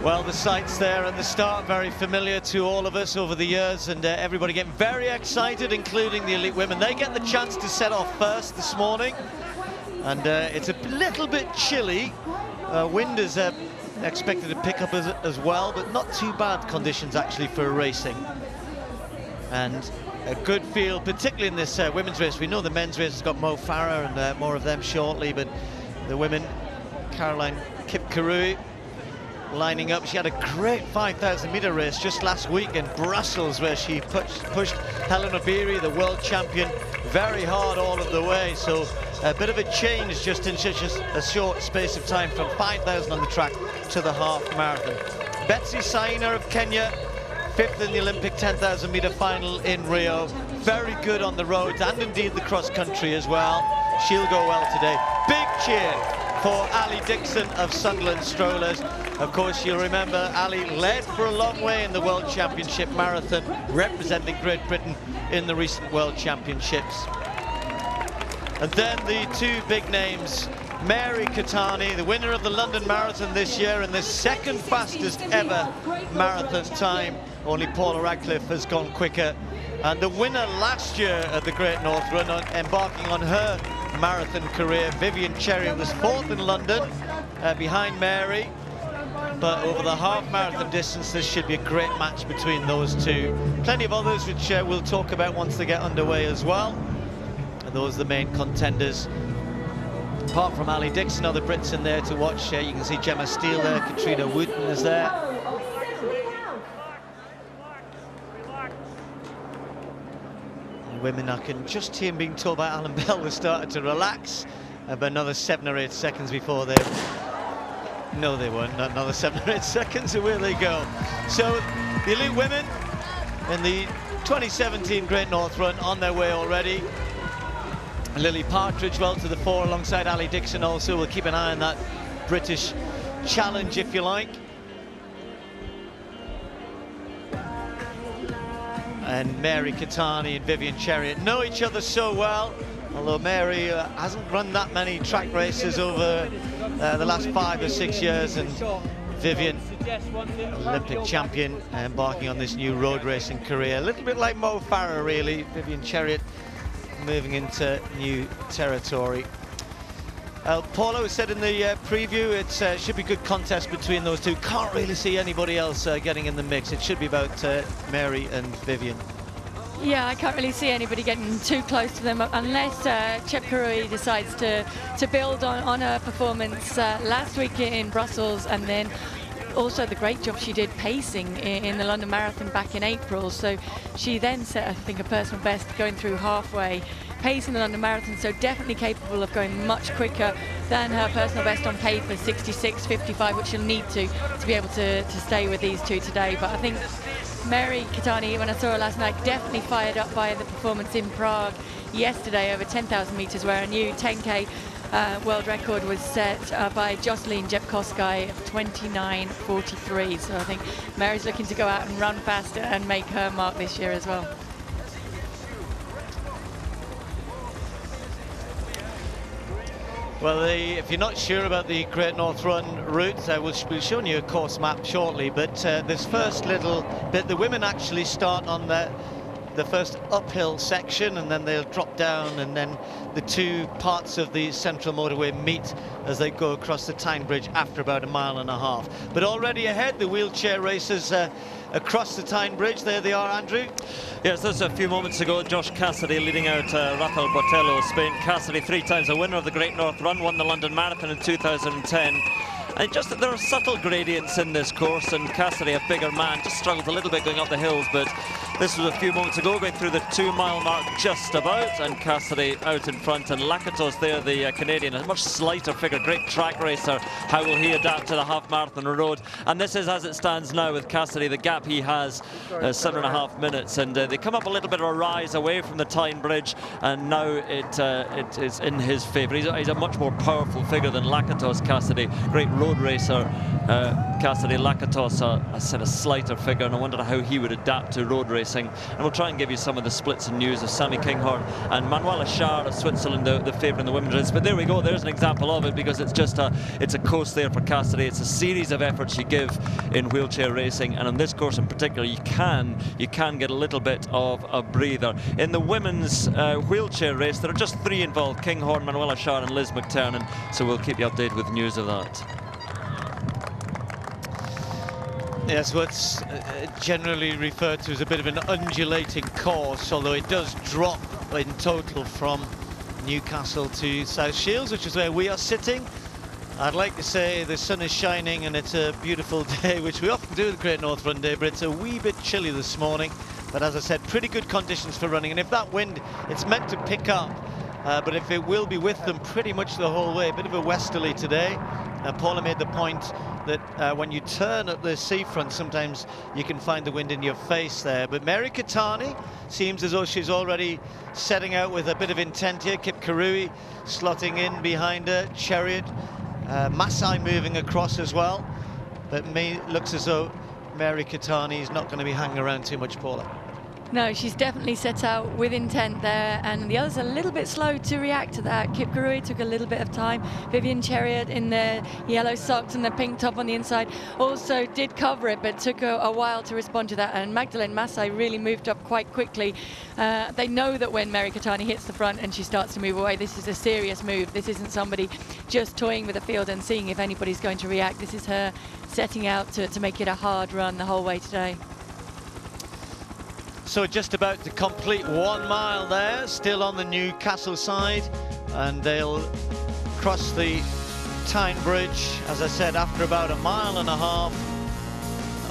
Well, the sights there at the start, very familiar to all of us over the years, and everybody getting very excited, including the elite women. They get the chance to set off first this morning, and it's a little bit chilly. Wind is expected to pick up as well, but not too bad conditions actually for racing. And a good field, particularly in this women's race. We know the men's race has got Mo Farah and more of them shortly, but the women, Caroline Kipkurui, lining up. She had a great 5,000-meter race just last week in Brussels, where she pushed Hellen Obiri, the world champion, very hard all of the way. So a bit of a change just in such a short space of time, from 5,000 on the track to the half marathon. Betsy Saina of Kenya, 5th in the Olympic 10,000-meter final in Rio. Very good on the roads and indeed the cross country as well. She'll go well today. Big cheer for Ali Dixon of Sunderland Strollers. Of course, you'll remember Ali led for a long way in the World Championship Marathon, representing Great Britain in the recent World Championships. And then the two big names, Mary Keitany, the winner of the London Marathon this year and the second fastest ever marathon time. Only Paula Radcliffe has gone quicker. And the winner last year at the Great North Run, embarking on her marathon career, Vivian Cherry, was 4th in London behind Mary. But over the half marathon distance, this should be a great match between those two. Plenty of others which we'll talk about once they get underway as well. And those are the main contenders. Apart from Ali Dixon, other Brits in there to watch. You can see Gemma Steele there, Katrina Wooten is there. And women, I can just hear being told by Alan Bell was starting to relax. But another 7 or 8 seconds before they... No, they weren't. Not another 7 or 8 seconds, away they go. So the elite women in the 2017 Great North Run on their way already. Lily Partridge well to the fore alongside Ali Dixon also. We'll keep an eye on that British challenge, if you like. And Mary Keitany and Vivian Cherry know each other so well, although Mary hasn't run that many track races over the last 5 or 6 years, and Vivian, Olympic champion, embarking on this new road racing career. A little bit like Mo Farah, really. Vivian Chariot moving into new territory. Paulo said in the preview it should be good contest between those two. Can't really see anybody else getting in the mix. It should be about Mary and Vivian. Yeah, I can't really see anybody getting too close to them unless Kipkurui decides to build on her performance last week in Brussels, and then also the great job she did pacing in the London Marathon back in April. So she then set, I think, a personal best going through halfway pace in the London Marathon, so definitely capable of going much quicker than her personal best on paper, 66.55, which she'll need to be able to stay with these two today. But I think Mary Keitany, when I saw her last night, definitely fired up by the performance in Prague yesterday over 10,000 meters, where a new 10K world record was set by Jocelyn Jepkosgei of 29.43. So I think Mary's looking to go out and run faster and make her mark this year as well. Well, if you're not sure about the Great North Run route, we'll be showing you a course map shortly, but this first little bit, the women actually start on the first uphill section, and then they'll drop down, and then the two parts of the central motorway meet as they go across the Tyne Bridge after about 1.5 miles. But already ahead, the wheelchair racers across the Tyne Bridge. There they are, Andrew. Yes, this is a few moments ago. Josh Cassidy leading out Rafael Botello of Spain. Cassidy, 3 times a winner of the Great North Run, won the London Marathon in 2010. And just that there are subtle gradients in this course, and Cassidy, a bigger man, just struggled a little bit going up the hills, but this was a few moments ago, going through the 2-mile mark just about, and Cassidy out in front, and Lakatos there, the Canadian, a much slighter figure, great track racer. How will he adapt to the half marathon road? And this is as it stands now with Cassidy. The gap he has 7.5 minutes, and they come up a little bit of a rise away from the Tyne Bridge, and now it is in his favour. He's a much more powerful figure than Lakatos Cassidy. Great road road racer, Cassidy Lakatos, a sort of slighter figure, and I wondered how he would adapt to road racing. And we'll try and give you some of the splits and news of Sammy Kinghorn and Manuela Schär of Switzerland, the favourite in the women's race. But there we go, there's an example of it, because it's just it's a coast there for Cassidy. It's a series of efforts you give in wheelchair racing, and on this course in particular, you can get a little bit of a breather. In the women's wheelchair race, there are just 3 involved: Kinghorn, Manuela Schär and Liz McTernan, so we'll keep you updated with news of that. Yes, what's generally referred to as a bit of an undulating course, although it does drop in total from Newcastle to South Shields, which is where we are sitting. I'd like to say the sun is shining and it's a beautiful day, which we often do at the Great North Run Day, but it's a wee bit chilly this morning. But as I said, pretty good conditions for running, and if that wind, it's meant to pick up, but if it will be with them pretty much the whole way. A bit of a westerly today. Paula made the point that when you turn at the seafront, sometimes you can find the wind in your face there. But Mary Keitany seems as though she's already setting out with a bit of intent here. Kip Kiarui slotting in behind her. Chariot, Masai moving across as well. But looks as though Mary Keitany is not going to be hanging around too much, Paula. No, she's definitely set out with intent there, and the others are a little bit slow to react to that. Kip Kiarui took a little bit of time. Vivian Chariot in the yellow socks and the pink top on the inside also did cover it, but took a while to respond to that. And Magdalene Masai really moved up quite quickly. They know that when Mary Keitany hits the front and she starts to move away, this is a serious move. This isn't somebody just toying with the field and seeing if anybody's going to react. This is her setting out to make it a hard run the whole way today. So just about to complete 1 mile there, still on the Newcastle side, and they'll cross the Tyne Bridge, as I said, after about 1.5 miles,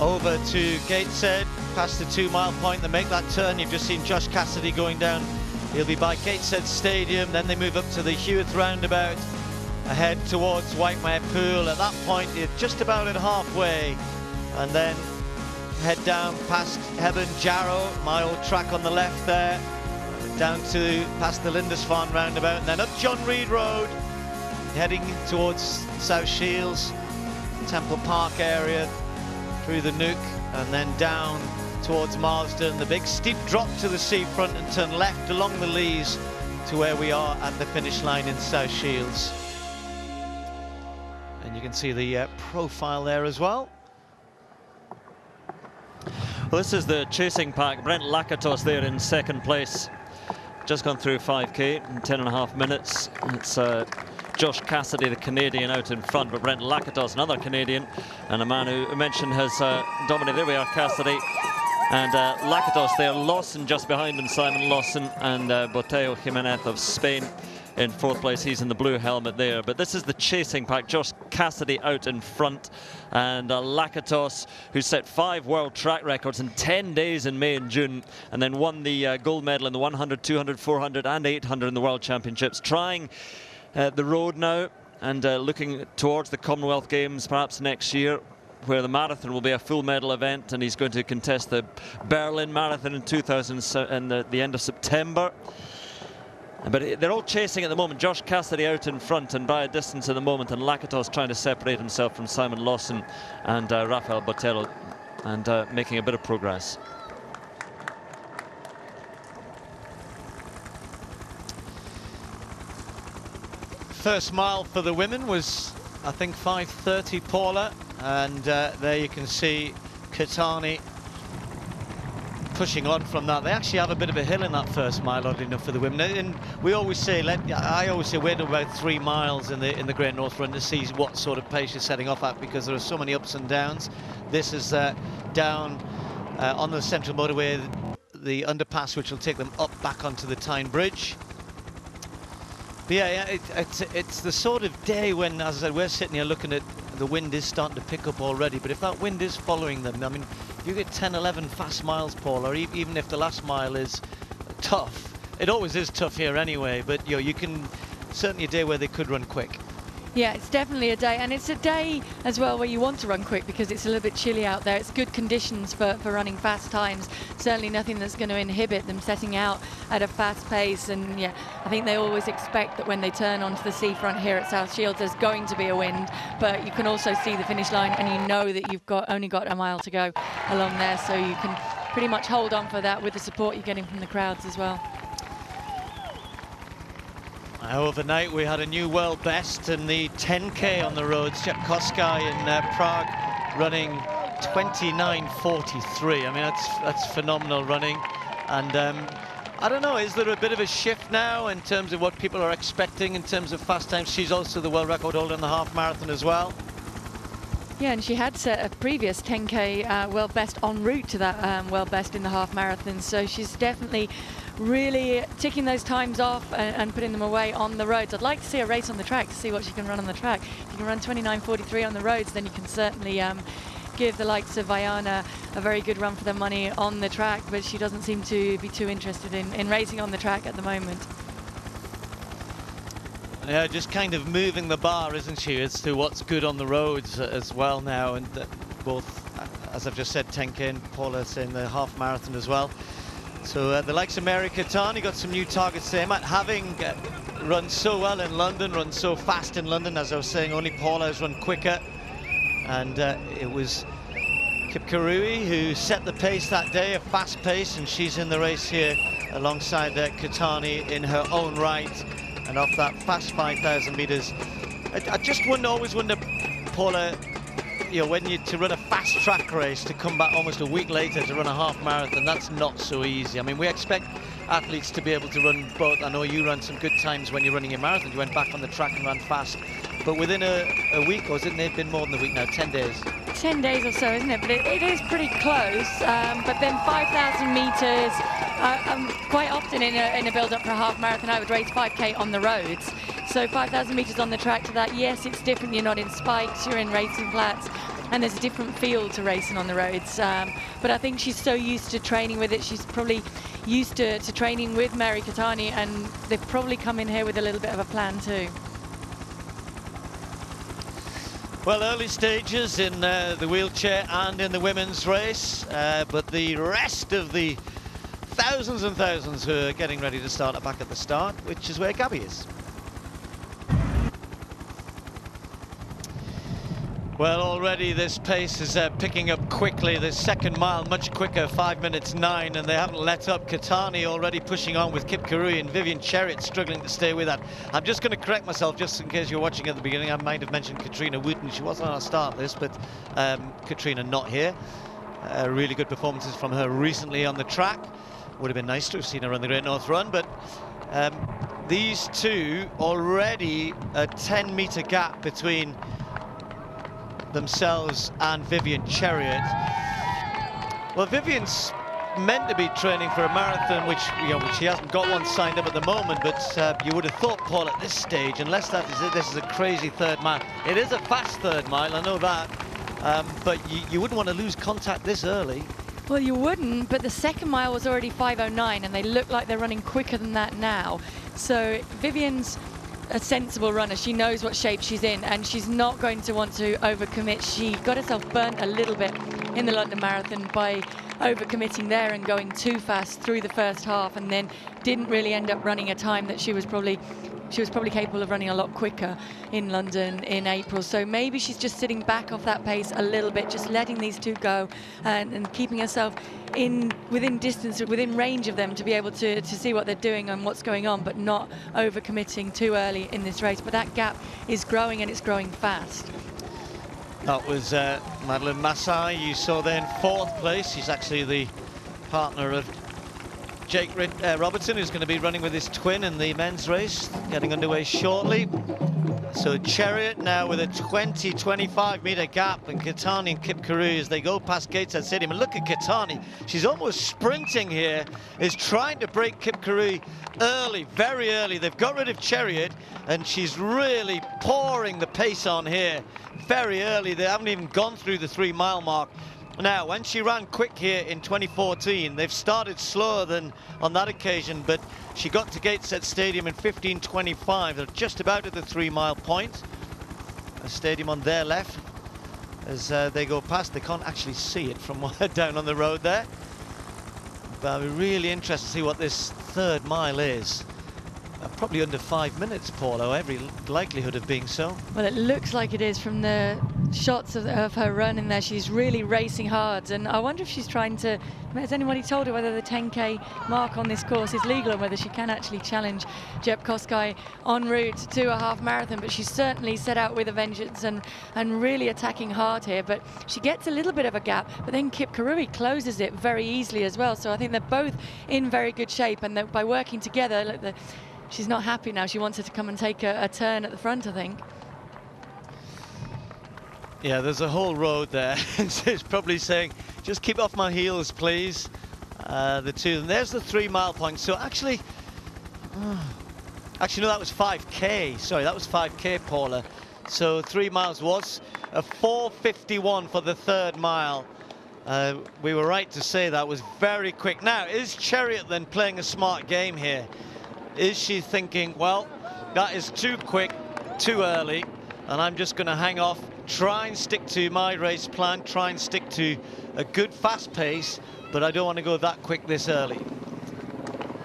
over to Gateshead, past the 2 mile point. They make that turn. You've just seen Josh Cassidy going down. He'll be by Gateshead Stadium, then they move up to the Hewitt roundabout, ahead towards Whitemare Pool. At that point, you're just about at halfway, and then head down past Hebburn Jarrow, my old track on the left there, down to past the Lindisfarne roundabout, and then up John Reid Road, heading towards South Shields, Temple Park area, through the Nook, and then down towards Marsden. The big steep drop to the seafront and turn left along the Leas to where we are at the finish line in South Shields. And you can see the profile there as well. Well, this is the chasing pack. Brent Lakatos there in second place. Just gone through 5K in 10.5 minutes. It's Josh Cassidy, the Canadian, out in front, but Brent Lakatos, another Canadian, and a man who mentioned has dominated. There we are, Cassidy. And Lakatos there, Lawson just behind him, Simon Lawson, and Boteo Jimenez of Spain in fourth place. He's in the blue helmet there. But this is the chasing pack. Josh Cassidy out in front, and Lakatos, who set 5 world track records in 10 days in May and June, and then won the gold medal in the 100, 200, 400 and 800 in the World Championships. Trying the road now, and looking towards the Commonwealth Games perhaps next year, where the marathon will be a full medal event, and he's going to contest the Berlin Marathon in 2007 at the end of September. But they're all chasing at the moment. Josh Cassidy out in front and by a distance at the moment, and Lakatos trying to separate himself from Simon Lawson and Rafael Botelho, and making a bit of progress. First mile for the women was, I think, 5:30, Paula, and there you can see Keitany pushing on from that. They actually have a bit of a hill in that first mile, oddly enough, for the women. And we always say, I always say, wait about 3 miles in the Great North Run to see what sort of pace you're setting off at, because there are so many ups and downs. This is down on the Central Motorway, the underpass, which will take them up back onto the Tyne Bridge. But yeah, it's the sort of day when, as I said, we're sitting here looking at the wind is starting to pick up already. But if that wind is following them, I mean, you get 10, 11 fast miles, Paul, or even if the last mile is tough. It always is tough here anyway, but you can certainly a day where they could run quick. Yeah, it's definitely a day, and it's a day as well where you want to run quick because it's a little bit chilly out there. It's good conditions for running fast times. Certainly nothing that's going to inhibit them setting out at a fast pace. And yeah, I think they always expect that when they turn onto the seafront here at South Shields, there's going to be a wind, but you can also see the finish line, and you know that you've only got a mile to go along there, so you can pretty much hold on for that with the support you're getting from the crowds as well. Overnight we had a new world best in the 10K on the roads. Jepkoskai in Prague running 29:43. I mean, that's phenomenal running. And I don't know, is there a bit of a shift now in terms of what people are expecting in terms of fast times? She's also the world record holder in the half marathon as well. Yeah, and she had set a previous 10K world best en route to that world best in the half marathon. So she's definitely really ticking those times off and putting them away on the roads. I'd like to see a race on the track to see what she can run on the track. If you can run 29:43 on the roads, then you can certainly give the likes of Vaiana a very good run for their money on the track, but she doesn't seem to be too interested in racing on the track at the moment. Yeah, just kind of moving the bar, isn't she, as to what's good on the roads as well now. And both, as I've just said, 10K and Paula saying the half marathon as well. So the likes of Mary Keitany got some new targets there. Having run so well in London, run so fast in London, as I was saying, only Paula has run quicker. And it was Kipkurui who set the pace that day, a fast pace, and she's in the race here alongside Keitany in her own right. And off that fast 5,000 meters, I just always wonder, Paula, you know, when to run a fast track race, to come back almost a week later to run a half marathon, that's not so easy. I mean, we expect athletes to be able to run both. I know you ran some good times when you're running your marathon. You went back on the track and ran fast. But within a week, or isn't it been more than a week now, 10 days? 10 days or so, isn't it? But it is pretty close. But then 5,000 meters, quite often in a build-up for a half marathon, I would race 5K on the roads. So 5,000 meters on the track to that, yes, it's different. You're not in spikes, you're in racing flats, and there's a different feel to racing on the roads. But I think she's so used to training with it. She's probably used to training with Mary Keitany, and they've probably come in here with a little bit of a plan too. Well, early stages in the wheelchair and in the women's race, but the rest of the thousands and thousands who are getting ready to start are back at the start, which is where Gabby is. Well, already this pace is picking up quickly. The second mile much quicker, 5 minutes 9, and they haven't let up. Keitany already pushing on with Kipkurui, and Vivian Chariot struggling to stay with that. I'm just going to correct myself, just in case you're watching at the beginning. I might have mentioned Katrina Wooten. She wasn't on our start list, but Katrina not here. Really good performances from her recently on the track. Would have been nice to have seen her on the Great North Run, but these two already a 10-meter gap between themselves and Vivian Chariot. Well, Vivian's meant to be training for a marathon, which she hasn't got one signed up at the moment, but you would have thought, Paul, at this stage, unless that is it, this is a crazy third mile. It is a fast third mile, I know that, but you wouldn't want to lose contact this early. Well, you wouldn't, but the second mile was already 5:09, and they look like they're running quicker than that now. So Vivian's a sensible runner. She knows what shape she's in, and she's not going to want to overcommit. She got herself burnt a little bit in the London Marathon by overcommitting there and going too fast through the first half, and then didn't really end up running a time that she was probably capable of running a lot quicker in London in April. So maybe she's just sitting back off that pace a little bit, just letting these two go and keeping herself within distance, within range of them, to be able to see what they're doing and what's going on, but not overcommitting too early in this race. But that gap is growing, and it's growing fast. That was Madeline Massai. You saw there in 4th place. She's actually the partner of Jake Robertson, who's going to be running with his twin in the men's race, getting underway shortly. So Chariot now with a 20-25 meter gap, and Keitany and Kipkurui as they go past Gateshead Stadium. And look at Keitany, she's almost sprinting here, is trying to break Kipkurui early, very early. They've got rid of Chariot, and she's really pouring the pace on here very early. They haven't even gone through the 3 mile mark. Now, when she ran quick here in 2014, they've started slower than on that occasion, but she got to Gateshead Stadium in 15:25. They're just about at the 3 mile point. Stadium on their left as they go past. They can't actually see it from down on the road there. But I'll be really interested to see what this third mile is. Probably under 5 minutes, Paulo, every likelihood of being so. Well, it looks like it is from the shots of her run in there. She's really racing hard, and I wonder if she's trying to, has anybody told her whether the 10k mark on this course is legal and whether she can actually challenge Jeb Kosgei en route to a half marathon? But she's certainly set out with a vengeance and really attacking hard here. But she gets a little bit of a gap, but then Kip Kurui closes it very easily as well. So I think they're both in very good shape, and by working together, look, she's not happy now. She wants her to come and take a turn at the front, I think. Yeah, there's a whole road there. She's probably saying, just keep off my heels, please. The two of them. There's the 3 mile point. So actually, no, that was 5k. Sorry, that was 5k, Paula. So 3 miles was a 4:51 for the third mile. We were right to say that was very quick. Now, is Cheruiyot then playing a smart game here? Is she thinking, well, that is too quick, too early, and I'm just going to hang off, try and stick to my race plan, try and stick to a good fast pace, but I don't want to go that quick this early?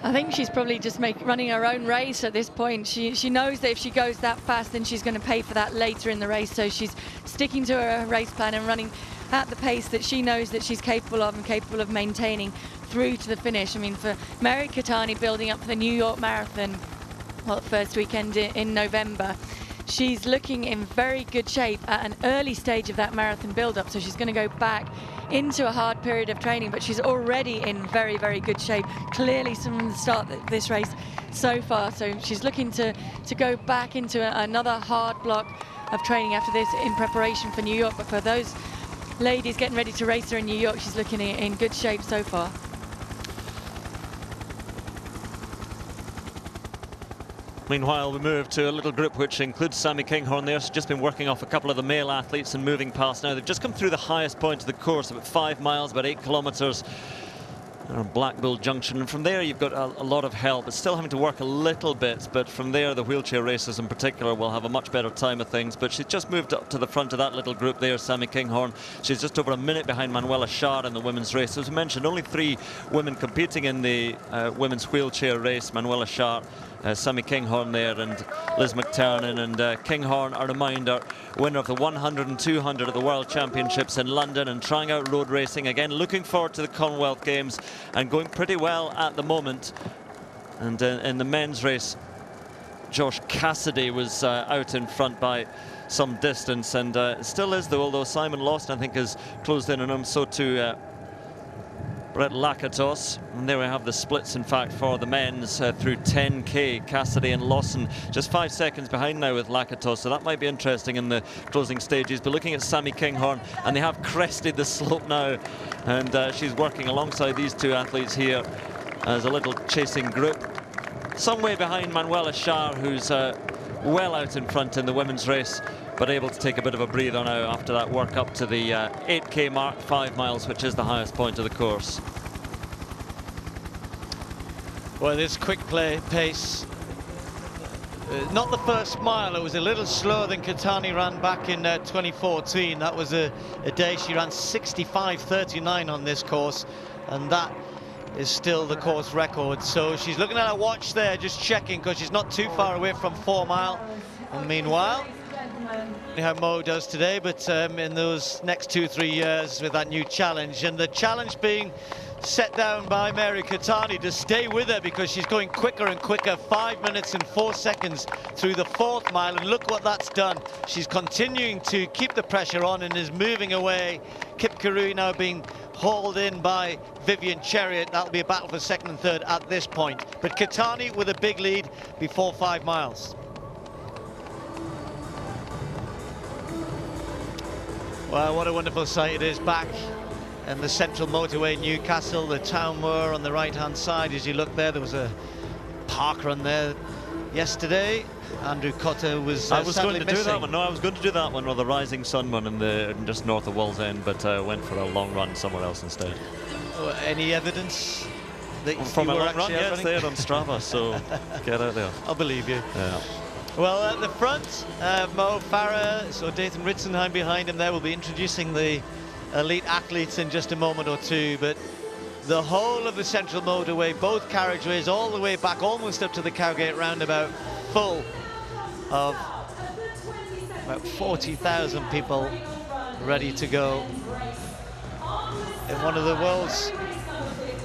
I think she's probably just running her own race at this point. She knows that if she goes that fast, then she's going to pay for that later in the race, so she's sticking to her race plan and running at the pace that she knows that she's capable of and capable of maintaining through to the finish. I mean, for Mary Keitany building up for the New York Marathon, well, first weekend in November, she's looking in very good shape at an early stage of that marathon build-up, so she's going to go back into a hard period of training, but she's already in very, very good shape, clearly from the start of this race so far. So she's looking to go back into another hard block of training after this in preparation for New York. But for those ladies getting ready to race her in New York, she's looking in good shape so far. Meanwhile, we move to a little group which includes Sammy Kinghorn there. She's just been working off a couple of the male athletes and moving past now. They've just come through the highest point of the course, about 5 miles, about 8 kilometres. They're on Black Bull Junction, and from there you've got a lot of help. It's still having to work a little bit, but from there the wheelchair racers in particular will have a much better time of things. But she's just moved up to the front of that little group there, Sammy Kinghorn. She's just over a minute behind Manuela Schär in the women's race. As we mentioned, only 3 women competing in the women's wheelchair race. Manuela Schär, Sammy Kinghorn there, and Liz McTernan. And Kinghorn, a reminder, winner of the 100 and 200 at the World Championships in London, and trying out road racing again, looking forward to the Commonwealth Games, and going pretty well at the moment. And in the men's race, Josh Cassidy was out in front by some distance, and still is though, although Simon Lawson I think has closed in on him, so too Brett Lakatos. And there we have the splits, in fact, for the men's through 10k. Cassidy and Lawson just 5 seconds behind now with Lakatos, so that might be interesting in the closing stages. But looking at Sammy Kinghorn, and they have crested the slope now, and she's working alongside these 2 athletes here as a little chasing group. Some way behind Manuela Schär, who's well out in front in the women's race, but able to take a bit of a breather now after that work up to the 8k mark, 5 miles, which is the highest point of the course. Well, this quick pace, not the first mile, it was a little slower than Keitany ran back in 2014. That was a day she ran 65:39 on this course, and that is still the course record. So she's looking at her watch there, just checking, because she's not too far away from 4 mile. And meanwhile, how Mo does today, but in those next 2-3 years with that new challenge, and the challenge being set down by Mary Keitany to stay with her, because she's going quicker and quicker, 5 minutes and 4 seconds through the 4th mile, and look what that's done. She's continuing to keep the pressure on and is moving away. Kip Kurui now being hauled in by Vivian Cheruiyot. That'll be a battle for 2nd and 3rd at this point, but Keitany with a big lead before 5 miles. Well, what a wonderful sight it is back in the central motorway, Newcastle, the town moor on the right-hand side. As you look there, there was a park run there yesterday. Andrew Cotter was I was going to missing. do that one. No, I was going to do that one, or the Rising Sun one in just north of Wallsend, but went for a long run somewhere else instead. Any evidence that from you a were long run? Yes, there on Strava, so get out there. I'll believe you. Yeah. Well, at the front, Mo Farah, so Dathan Ritzenheim behind him there, will be introducing the elite athletes in just a moment or two, but the whole of the central motorway, both carriageways, all the way back, almost up to the Cowgate roundabout, full of about 40,000 people ready to go in one of the world's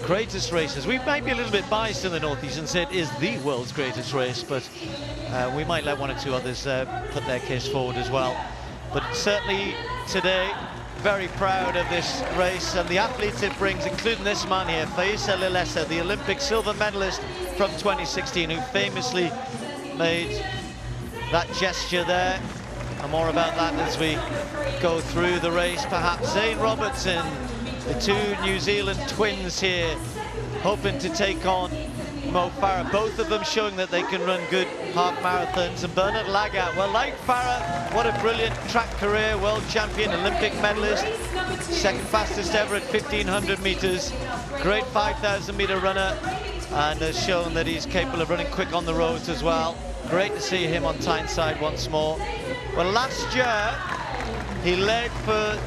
greatest races. We might be a little bit biased in the Northeast and say it is the world's greatest race, but we might let one or two others put their case forward as well. But certainly today, very proud of this race and the athletes it brings, including this man here, Faisa Lilesa, the Olympic silver medalist from 2016, who famously made that gesture there. And more about that as we go through the race. Perhaps Zane Robertson, the two New Zealand twins here, hoping to take on Mo Farah. Both of them showing that they can run good half marathons. And Bernard Lagat, well, like Farah, what a brilliant track career, world champion, Olympic medalist, second fastest ever at 1,500 meters, great 5,000 meter runner, and has shown that he's capable of running quick on the roads as well. Great to see him on Tyneside once more. Well, last year he led for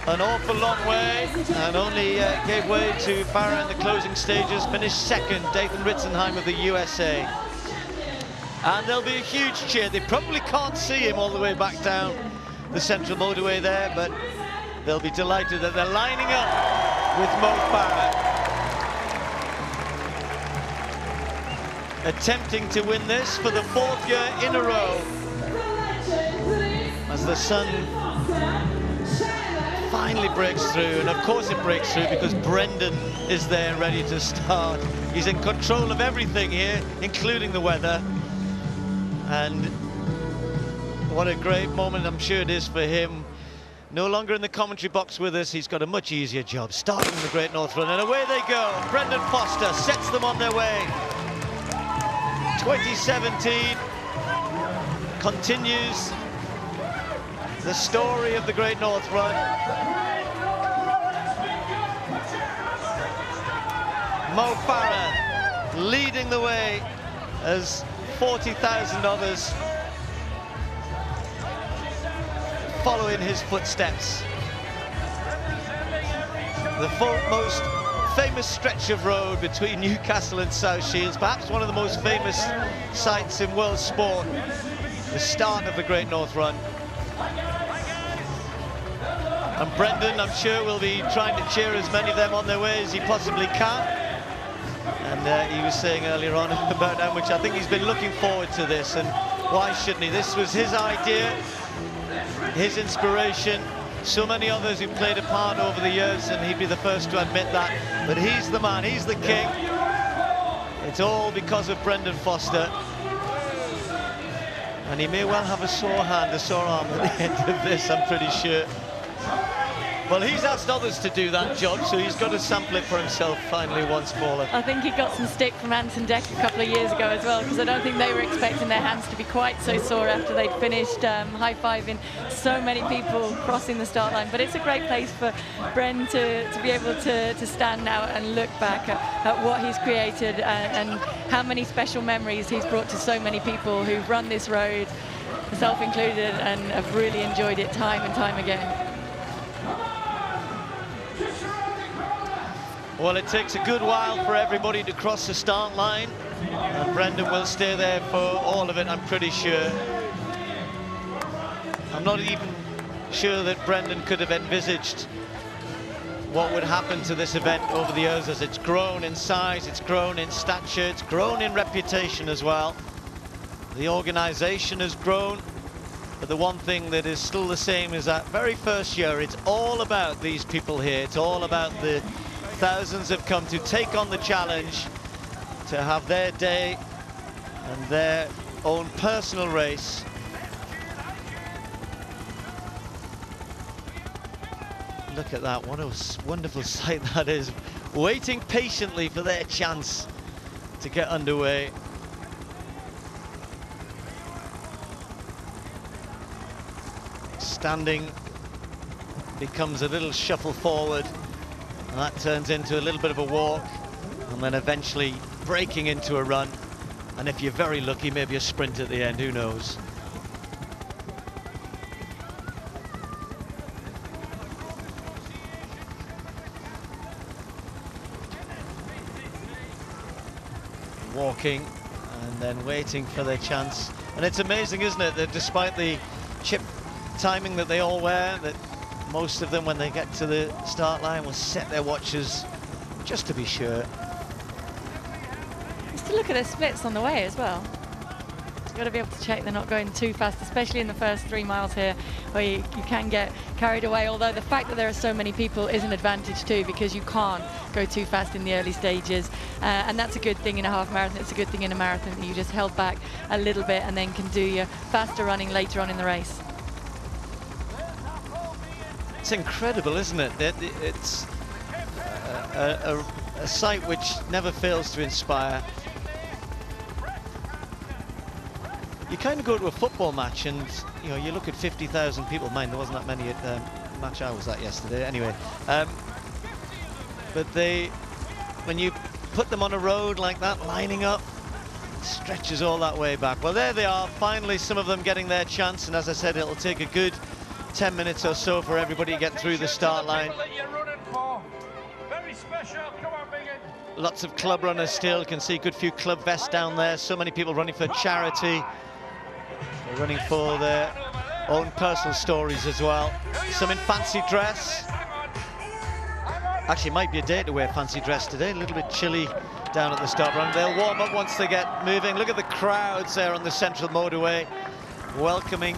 an awful long way and only gave way to Farah in the closing stages, finished second, Dathan Ritzenheim of the USA. And there'll be a huge cheer. They probably can't see him all the way back down the central motorway there, but they'll be delighted that they're lining up with Mo Farah, attempting to win this for the 4th year in a row, as the sun finally breaks through. And of course it breaks through because Brendan is there ready to start. He's in control of everything here, including the weather. And what a great moment I'm sure it is for him. No longer in the commentary box with us, he's got a much easier job, starting the Great North Run, and away they go. Brendan Foster sets them on their way. 2017 continues the story of the Great North Run. Mo Farah leading the way as 40,000 others follow in his footsteps. The most famous stretch of road between Newcastle and South Shields, perhaps one of the most famous sights in world sport, the start of the Great North Run. And Brendan, I'm sure, will be trying to cheer as many of them on their way as he possibly can. And he was saying earlier on about how much I think he's been looking forward to this, and why shouldn't he? This was his idea, his inspiration. So many others who played a part over the years, and he'd be the first to admit that. But he's the man, he's the king. It's all because of Brendan Foster. And he may well have a sore hand, a sore arm at the end of this, I'm pretty sure. Well, he's asked others to do that job, so he's got to sample it for himself finally once more. I think he got some stick from Anton Deck a couple of years ago as well, because I don't think they were expecting their hands to be quite so sore after they'd finished high-fiving so many people crossing the start line. But it's a great place for Bren to be able to stand now and look back at what he's created and how many special memories he's brought to so many people who've run this road, myself included, and have really enjoyed it time and time again. Well, it takes a good while for everybody to cross the start line, and Brendan will stay there for all of it, I'm pretty sure. I'm not even sure that Brendan could have envisaged what would happen to this event over the years, as it's grown in size, it's grown in stature, it's grown in reputation as well. The organisation has grown, but the one thing that is still the same is that very first year, it's all about these people here, it's all about the thousands have come to take on the challenge, to have their day and their own personal race. Look at that, what a wonderful sight that is, waiting patiently for their chance to get underway. Standing becomes a little shuffle forward, and that turns into a little bit of a walk, and then eventually breaking into a run. And if you're very lucky, maybe a sprint at the end, who knows? Walking and then waiting for their chance. And it's amazing, isn't it, that despite the chip timing that they all wear, that most of them, when they get to the start line, will set their watches just to be sure. Just to look at their splits on the way as well. You've got to be able to check they're not going too fast, especially in the first 3 miles here, where you can get carried away, although the fact that there are so many people is an advantage too, because you can't go too fast in the early stages, and that's a good thing in a half marathon. It's a good thing in a marathon that you just held back a little bit and then can do your faster running later on in the race. It's incredible, isn't it? It's a sight which never fails to inspire. You kind of go to a football match and, you know, you look at 50,000 people. Mind, there wasn't that many at the match I was at yesterday. Anyway, but when you put them on a road like that, lining up, it stretches all that way back. Well, there they are, finally some of them getting their chance, and as I said, it'll take a good 10 minutes or so for everybody to get through the start line. Lots of club runners still. You can see a good few club vests down there. So many people running for charity. They're running for their own personal stories as well. Some in fancy dress. Actually, it might be a day to wear fancy dress today. A little bit chilly down at the start run. They'll warm up once they get moving. Look at the crowds there on the central motorway, welcoming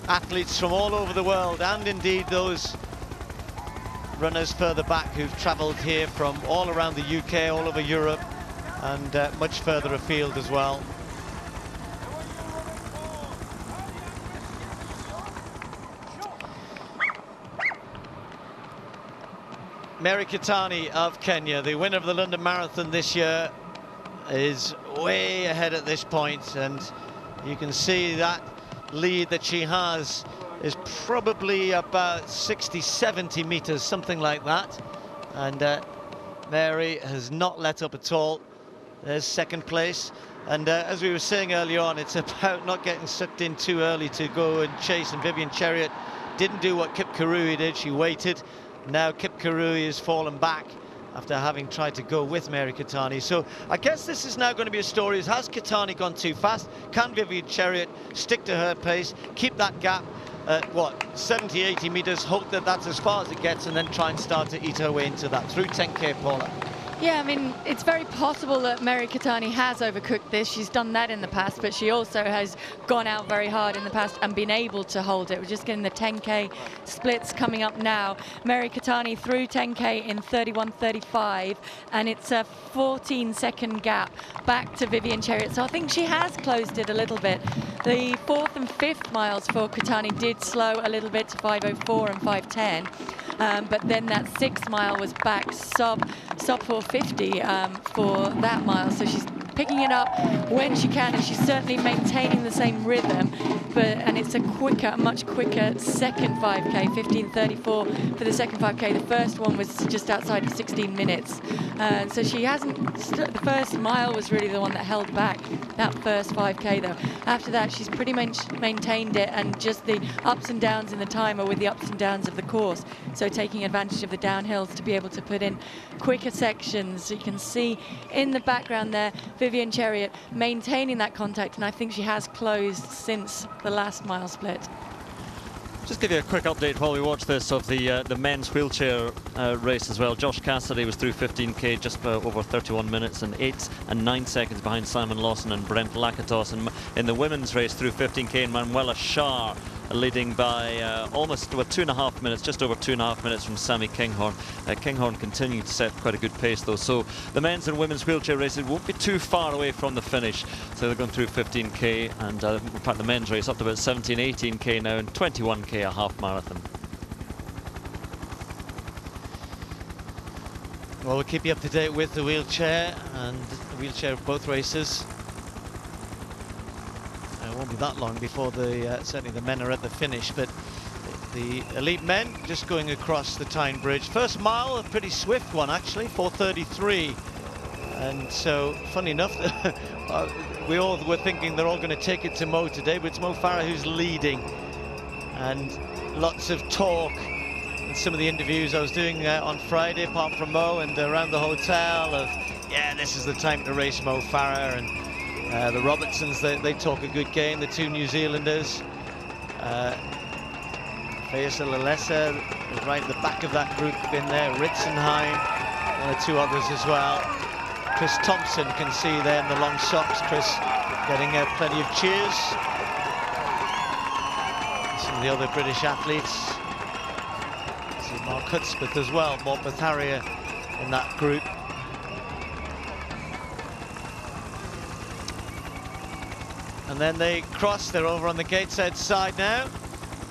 athletes from all over the world, and indeed those runners further back who've travelled here from all around the UK, all over Europe, and much further afield as well. Mary Keitany of Kenya, the winner of the London Marathon this year, is way ahead at this point, and you can see that lead that she has is probably about 60-70 meters, something like that, and Mary has not let up at all. There's second place, and as we were saying earlier on, it's about not getting sucked in too early to go and chase, and Vivian Cheruiyot didn't do what Kip Kiruyi did. She waited. Now Kip Kiruyi has fallen back after having tried to go with Mary Keitany. So I guess this is now going to be a story. Has Keitany gone too fast? Can Vivian Cheruiyot stick to her pace, keep that gap at, what, 70-80 meters, hope that that's as far as it gets, and then try and start to eat her way into that through 10K, Paula? Yeah, I mean, it's very possible that Mary Keitany has overcooked this. She's done that in the past, but she also has gone out very hard in the past and been able to hold it. We're just getting the 10K splits coming up now. Mary Keitany through 10K in 31:35, and it's a 14-second gap back to Vivian Cheruiyot. So I think she has closed it a little bit. The 4th and 5th miles for Keitany did slow a little bit to 5:04 and 5:10. But then that 6th mile was back sub 450 for that mile. So she's picking it up when she can, and she's certainly maintaining the same rhythm. And it's a much quicker second 5K, 15:34 for the second 5K. The first one was just outside of 16 minutes. So she hasn't, the first mile was really the one that held back that first 5K though. After that, she's pretty much maintained it, and just the ups and downs in the time are with the ups and downs of the course. So taking advantage of the downhills to be able to put in quicker sections. You can see in the background there, Vivian Cheruiyot maintaining that contact, and I think she has closed since the last mile split. Just give you a quick update while we watch this of the men's wheelchair race as well. Josh Cassidy was through 15K just over 31 minutes and 8 and 9 seconds behind Simon Lawson and Brent Lakatos. And in the women's race through 15K, Manuela Schär leading by almost 2.5 minutes, just over 2.5 minutes from Sammy Kinghorn. Kinghorn continuing to set quite a good pace though. So the men's and women's wheelchair races won't be too far away from the finish. So they're going through 15K, and in fact the men's race up to about 17, 18K now, and 21K a half marathon. Well, we'll keep you up to date with the wheelchair and the wheelchair of both races. It won't be that long before certainly the men are at the finish, but the elite men just going across the Tyne Bridge. First mile, a pretty swift one actually, 4:33. And so, funny enough, we all were thinking they're all going to take it to Mo today, but it's Mo Farah who's leading. And lots of talk in some of the interviews I was doing on Friday, apart from Mo, and around the hotel of, yeah, this is the time to race Mo Farah. And the Robertsons, they talk a good game, the two New Zealanders. Faisal Alessa is right at the back of that group in there. Ritzenheim, one or two others as well. Chris Thompson can see there in the long socks. Chris getting plenty of cheers. Some of the other British athletes. See Mark Hudspeth as well, Morpeth Harrier in that group. And then they cross, they're over on the Gateshead side now.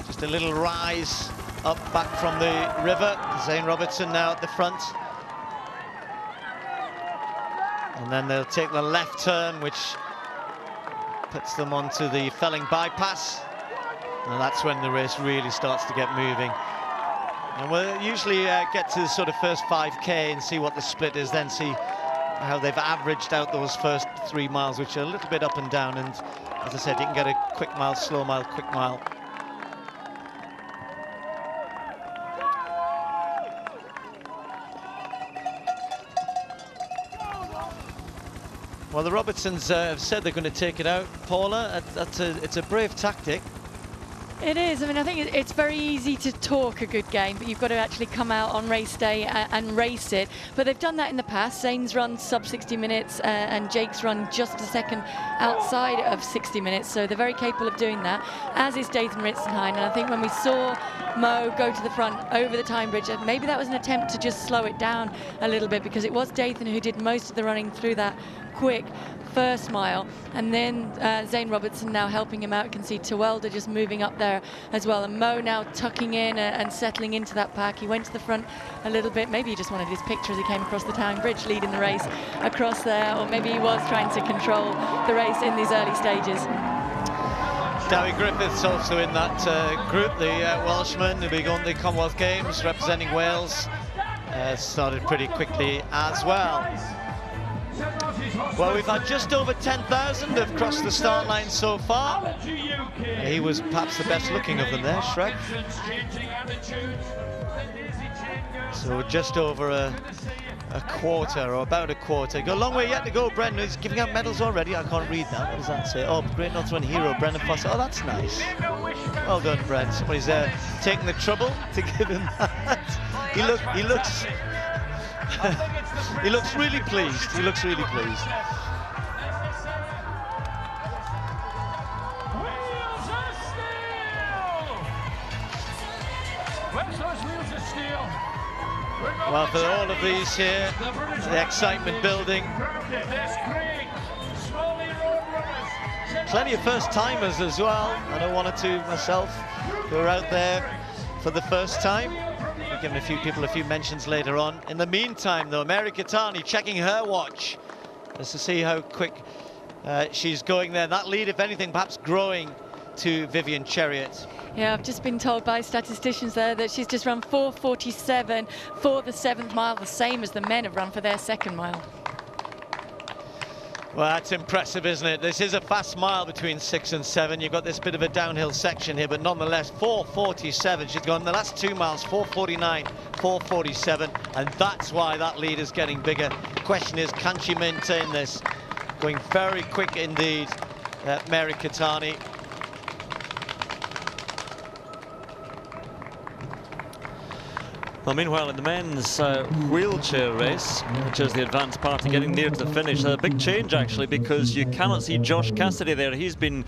Just a little rise up back from the river. Zane Robertson now at the front. And then they'll take the left turn, which puts them onto the Felling bypass. And that's when the race really starts to get moving. And we'll usually get to the sort of first 5K and see what the split is, then see how they've averaged out those first 3 miles, which are a little bit up and down. And as I said, you can get a quick mile, slow mile, quick mile. Well, the Robertsons have said they're going to take it out. Paula, it's a brave tactic. It is. I mean, I think it's very easy to talk a good game, but you've got to actually come out on race day and race it. But they've done that in the past. Zane's run sub 60 minutes and Jake's run just a second outside of 60 minutes. So they're very capable of doing that, as is Dathan Ritzenheim. And I think when we saw Mo go to the front over the time bridge, maybe that was an attempt to just slow it down a little bit, because it was Dathan who did most of the running through that quick first mile, and then Zane Robertson now helping him out. You can see Tewelder just moving up there as well, and Mo now tucking in and settling into that pack. He went to the front a little bit. Maybe he just wanted his picture as he came across the town bridge, leading the race across there, or maybe he was trying to control the race in these early stages. Dowie Griffiths also in that group, the Welshman who began the Commonwealth Games representing Wales, started pretty quickly as well. Well, we've had just over 10,000 have crossed the start line so far. He was perhaps the best looking of them there, Shrek. So just over a quarter, or about a quarter. Got a long way yet to go. Brendan is giving out medals already. I can't read that. What does that say? Oh, Great North Run hero, Brendan Foster. Oh, that's nice. Well done, Bren. Somebody's taking the trouble to give him that. He looks he looks really pleased. He looks really pleased. Well, for all of these here, the excitement building. Plenty of first-timers as well. I know one or two myself who are out there for the first time. We'll give a few people a few mentions later on. In the meantime, though, Mary Keitany checking her watch just to see how quick she's going there. That lead, if anything, perhaps growing to Vivian Cheruiyot. Yeah, I've just been told by statisticians there that she's just run 4:47 for the 7th mile, the same as the men have run for their 2nd mile. Well, that's impressive, isn't it? This is a fast mile between 6 and 7. You've got this bit of a downhill section here, but nonetheless, 4:47. She's gone the last 2 miles, 4:49, 4:47, and that's why that lead is getting bigger. The question is, can she maintain this? Going very quick indeed, Mary Keitany. Well, meanwhile, in the men's wheelchair race, which is the advanced party getting near to the finish, a big change actually, because you cannot see Josh Cassidy there. He's been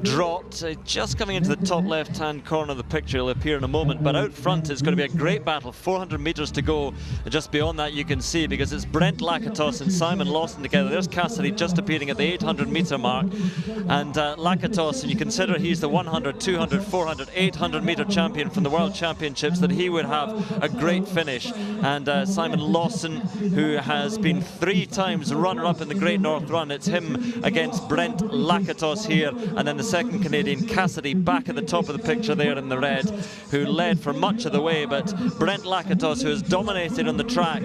dropped, just coming into the top left-hand corner of the picture. He'll appear in a moment, but out front it's going to be a great battle. 400 meters to go, and just beyond that you can see, because it's Brent Lakatos and Simon Lawson together. There's Cassidy just appearing at the 800 meter mark, and Lakatos, and you consider he's the 100, 200, 400, 800 meter champion from the World Championships, that he would have a great finish. And Simon Lawson, who has been 3 times runner-up in the Great North Run, it's him against Brent Lakatos here, and then the second Canadian, Cassidy, back at the top of the picture there in the red, who led for much of the way. But Brent Lakatos, who has dominated on the track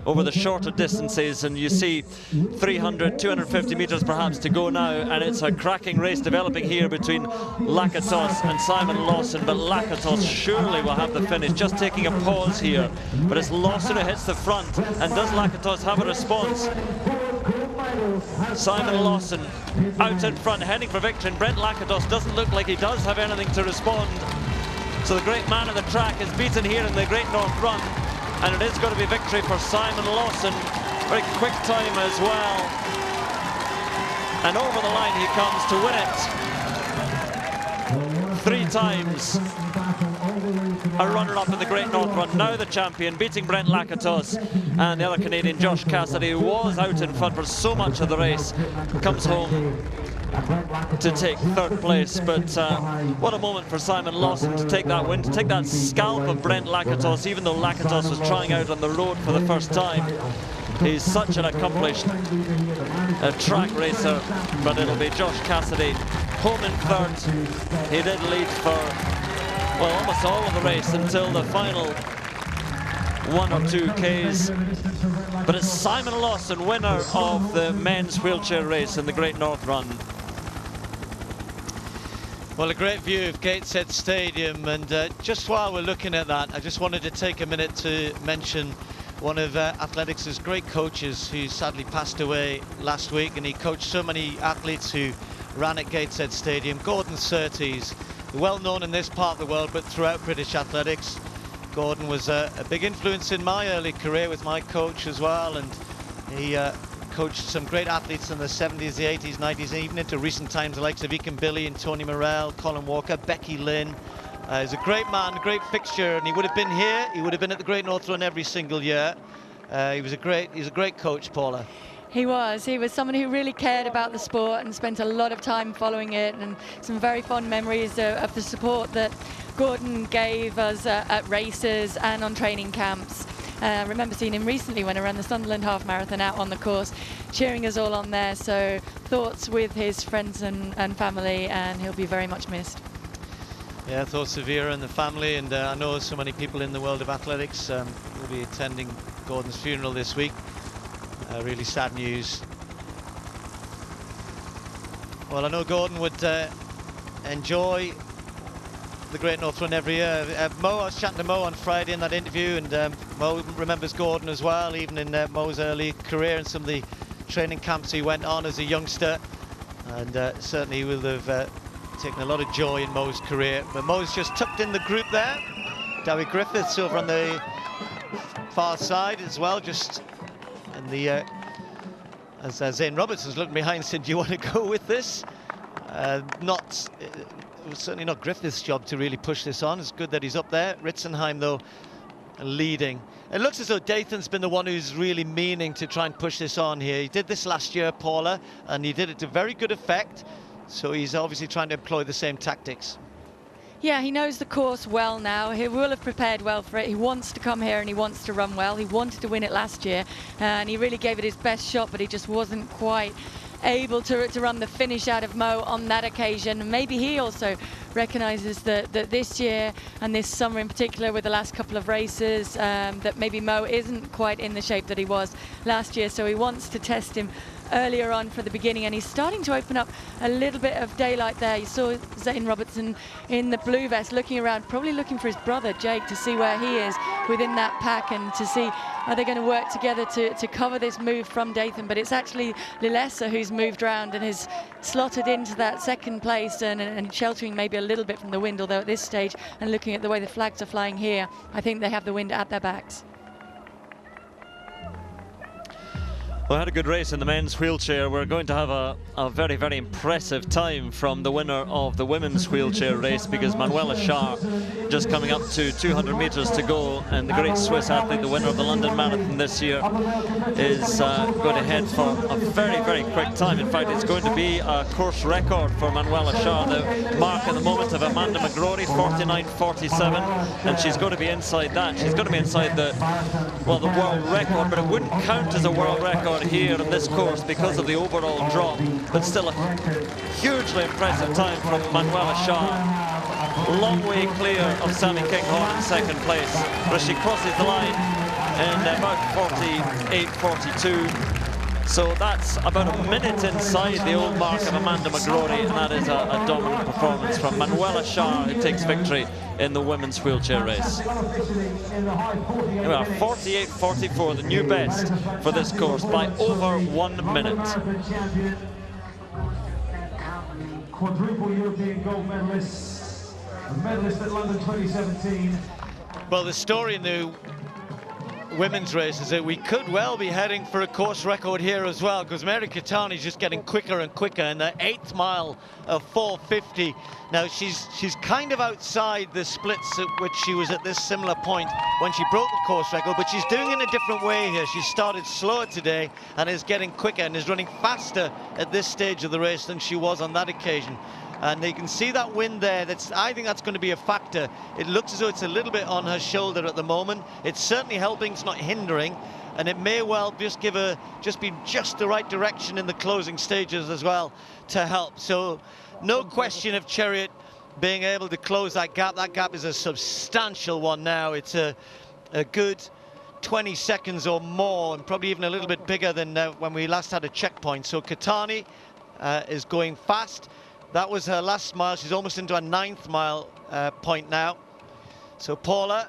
over the shorter distances, and you see 300, 250 metres perhaps to go now, and it's a cracking race developing here between Lakatos and Simon Lawson, but Lakatos surely will have the finish. Just taking a pause here, but it's Lawson who hits the front, and does Lakatos have a response? Simon Lawson out in front, heading for victory, and Brent Lakatos doesn't look like he does have anything to respond. So the great man of the track is beaten here in the Great North Run, and it is going to be victory for Simon Lawson. Very quick time as well, and over the line he comes to win it 3 times. A runner-up in the Great North Run, now the champion, beating Brent Lakatos, and the other Canadian, Josh Cassidy, who was out in front for so much of the race, comes home to take 3rd place. But what a moment for Simon Lawson to take that win, to take that scalp of Brent Lakatos, even though Lakatos was trying out on the road for the first time. He's such an accomplished track racer, but it'll be Josh Cassidy home in 3rd. He did lead for, well, almost all of the race until the final 1 or 2 Ks. But it's Simon Lawson, winner of the men's wheelchair race in the Great North Run. Well, a great view of Gateshead Stadium, and just while we're looking at that, I just wanted to take a minute to mention one of athletics' great coaches who sadly passed away last week, and he coached so many athletes who ran at Gateshead Stadium. Gordon Surtees, well known in this part of the world but throughout British athletics. Gordon was a big influence in my early career, with my coach as well, and he coached some great athletes in the 70s, the 80s, 90s, and even into recent times, the likes of Eakin Billy and Tony Morrell, Colin Walker, Becky Lynn. He's a great man, a great fixture, and he would have been here, he would have been at the Great North Run every single year. He's a great coach, Paula. He was someone who really cared about the sport and spent a lot of time following it, and some very fond memories of the support that Gordon gave us at races and on training camps. I remember seeing him recently when I ran the Sunderland Half Marathon out on the course, cheering us all on there. So thoughts with his friends and family, and he'll be very much missed. Yeah, thoughts of Vera and the family, and I know so many people in the world of athletics will be attending Gordon's funeral this week. Really sad news. Well, I know Gordon would enjoy the Great North Run every year. Mo, I was chatting to Mo on Friday in that interview, and Mo remembers Gordon as well, even in Mo's early career and some of the training camps he went on as a youngster, and certainly he will have taken a lot of joy in Mo's career. But Mo's just tucked in the group there. Dewi Griffiths over on the far side as well, just in the as Zane Robertson's looking behind, said, do you want to go with this? It was certainly not Griffith's job to really push this on. It's good that he's up there. Ritzenheim, though, leading. It looks as though Dathan's been the one who's really meaning to try and push this on here. He did this last year, Paula, and he did it to very good effect. So he's obviously trying to employ the same tactics. Yeah, he knows the course well now. He will have prepared well for it. He wants to come here and he wants to run well. He wanted to win it last year, and he really gave it his best shot, but he just wasn't quite able to run the finish out of Mo on that occasion. Maybe he also recognises that this year and this summer in particular, with the last couple of races, that maybe Mo isn't quite in the shape that he was last year, so he wants to test him earlier on for the beginning, and he's starting to open up a little bit of daylight there. You saw Zane Robertson in the blue vest looking around, probably looking for his brother Jake to see where he is within that pack, and to see are they going to work together to cover this move from Dathan. But it's actually Lilesa who's moved around and has slotted into that second place, and sheltering maybe a little bit from the wind, although at this stage, and looking at the way the flags are flying here, I think they have the wind at their backs. Well, I had a good race in the men's wheelchair. We're going to have a very, very impressive time from the winner of the women's wheelchair race, because Manuela Schär, just coming up to 200 meters to go, and the great Swiss athlete, the winner of the London Marathon this year, is going to head for a very, very quick time. In fact, it's going to be a course record for Manuela Schär. The mark at the moment of Amanda McGrory, 49.47, and she's going to be inside that. She's going to be inside the world record, but it wouldn't count as a world record here on this course because of the overall drop, but still a hugely impressive time from Manuela Schär. Long way clear of Sammy Kinghorn in second place, but she crosses the line in about 48.42. So that's about a minute inside the old mark of Amanda McGrory, and that is a dominant performance from Manuela Schär, who takes victory in the women's wheelchair race. We are 48.44, the new best for this course by over 1 minute. Quadruple European gold medalist, medalist at London 2017. Well, the story in the women's race is that we could well be heading for a course record here as well, because Mary Keitany is just getting quicker and quicker in the 8th mile of 4:50. Now she's kind of outside the splits at which she was at this similar point when she broke the course record, but she's doing it in a different way here. She started slower today and is getting quicker and is running faster at this stage of the race than she was on that occasion. And you can see that wind there. I think that's going to be a factor. It looks as though it's a little bit on her shoulder at the moment. It's certainly helping, it's not hindering, and it may well just give her be just the right direction in the closing stages as well to help. So no question of Cheruiyot being able to close that gap. That gap is a substantial one now. It's a good 20 seconds or more, and probably even a little bit bigger than when we last had a checkpoint. So Keitany is going fast. That was her last mile. She's almost into a 9th mile point now. So Paula,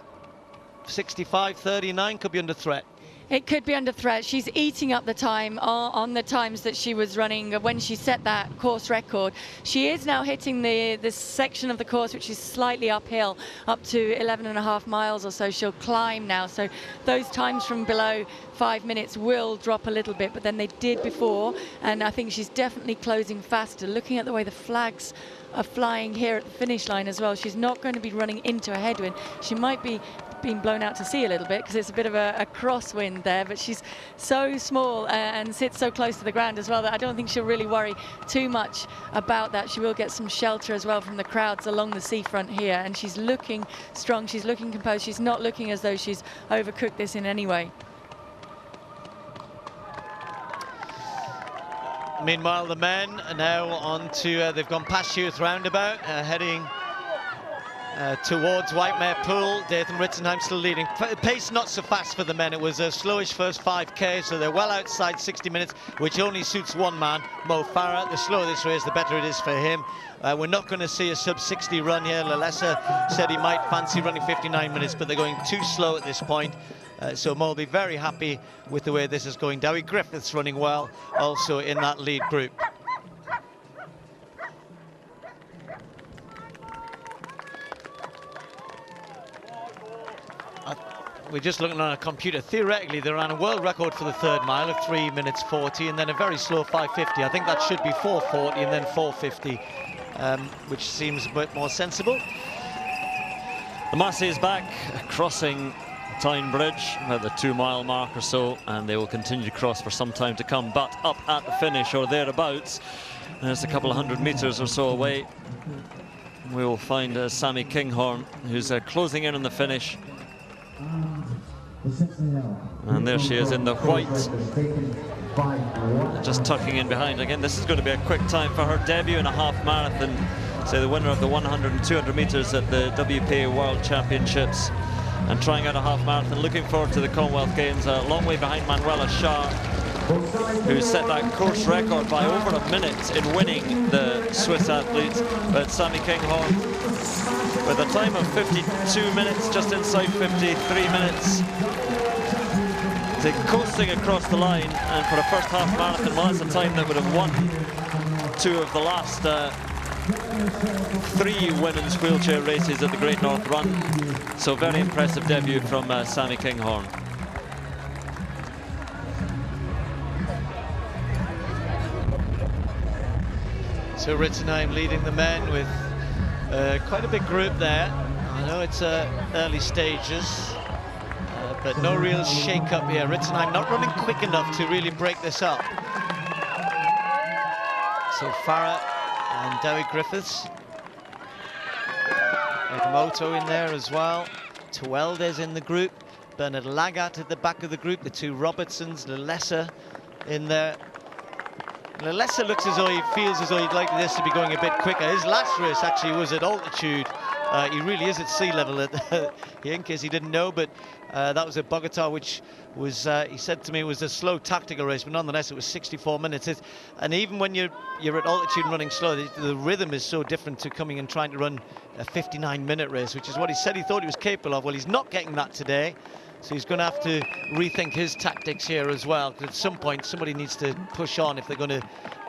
65.39 could be under threat. It could be under threat. She's eating up the time on the times that she was running when she set that course record. She is now hitting this section of the course which is slightly uphill, up to 11.5 miles or so. She'll climb now, so those times from below 5 minutes will drop a little bit, but then they did before, and I think she's definitely closing faster. Looking at the way the flags are flying here at the finish line as well, she's not going to be running into a headwind. She might be being blown out to sea a little bit because it's a bit of a crosswind there, but she's so small and sits so close to the ground as well that I don't think she'll really worry too much about that. She will get some shelter as well from the crowds along the seafront here, and she's looking strong, she's looking composed, she's not looking as though she's overcooked this in any way. Meanwhile, the men are now on to, they've gone past Youth Roundabout, heading towards Whitemare Pool. Dathan Ritzenheim still leading. Pace not so fast for the men. It was a slowish first 5K, so they're well outside 60 minutes, which only suits one man, Mo Farah. The slower this race, the better it is for him. We're not going to see a sub-60 run here. Lalessa said he might fancy running 59 minutes, but they're going too slow at this point. So Mo will be very happy with the way this is going. Dewi Griffiths running well also in that lead group. We're just looking on a computer. Theoretically, they're on a world record for the 3rd mile of 3 minutes 40, and then a very slow 5:50. I think that should be 4:40 and then 4:50, which seems a bit more sensible. The Massey is back, crossing Tyne Bridge at the 2 mile mark or so, and they will continue to cross for some time to come, but up at the finish or thereabouts, there's a couple of 100 meters or so away, we will find Sammy Kinghorn, who's closing in on the finish. And there she is in the white, just tucking in behind. Again, this is going to be a quick time for her debut in a half marathon. So the winner of the 100 and 200 meters at the WPA World Championships, and trying out a half marathon. Looking forward to the Commonwealth Games. A long way behind Manuela Schär, who set that course record by over a minute in winning the Swiss athlete. But Sammy Kinghorn, with a time of 52 minutes, just inside 53 minutes, coasting across the line, and for a first half marathon, well, that's a time that would have won 2 of the last 3 women's wheelchair races at the Great North Run. So very impressive debut from Sammy Kinghorn. So Ritzenheim leading the men with quite a big group there. I know it's early stages, but no real shake-up here. Ritzenheim not running quick enough to really break this up. So Farah and Dewi Griffiths. Yamamoto in there as well. Tuelde's in the group. Bernard Lagat at the back of the group. The two Robertsons, Lalessa in there. Lalessa looks as though he feels as though he'd like this to be going a bit quicker. His last race actually was at altitude. He really is at sea level, in case he didn't know, but that was at Bogota, which was, he said to me, was a slow tactical race, but nonetheless it was 64 minutes. And even when you're at altitude and running slow, the rhythm is so different to coming and trying to run a 59-minute race, which is what he said he thought he was capable of. Well, he's not getting that today, so he's going to have to rethink his tactics here as well, because at some point somebody needs to push on if they're going to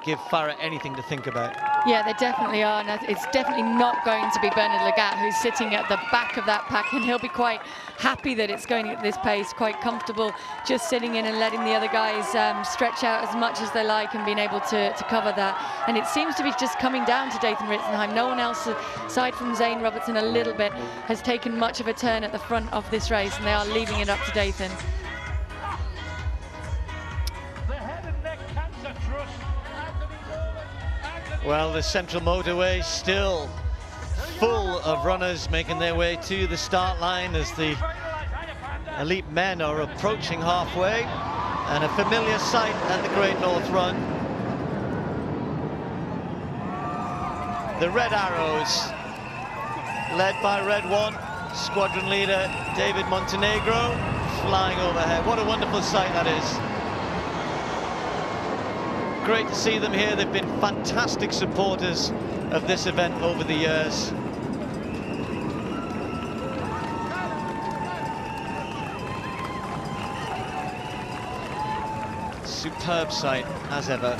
give Farah anything to think about. Yeah, they definitely are, and it's definitely not going to be Bernard Lagat who's sitting at the back of that pack, and he'll be quite happy that it's going at this pace, quite comfortable just sitting in and letting the other guys stretch out as much as they like and being able to cover that. And it seems to be just coming down to Dathan Ritzenheim. No one else, aside from Zane Robertson a little bit, has taken much of a turn at the front of this race, and they are leaving it up to Dathan. Well, the central motorway still full of runners making their way to the start line as the elite men are approaching halfway, and a familiar sight at the Great North Run. The Red Arrows, led by Red One, squadron leader David Montenegro, flying overhead. What a wonderful sight that is. Great to see them here. They've been fantastic supporters of this event over the years. Superb sight, as ever.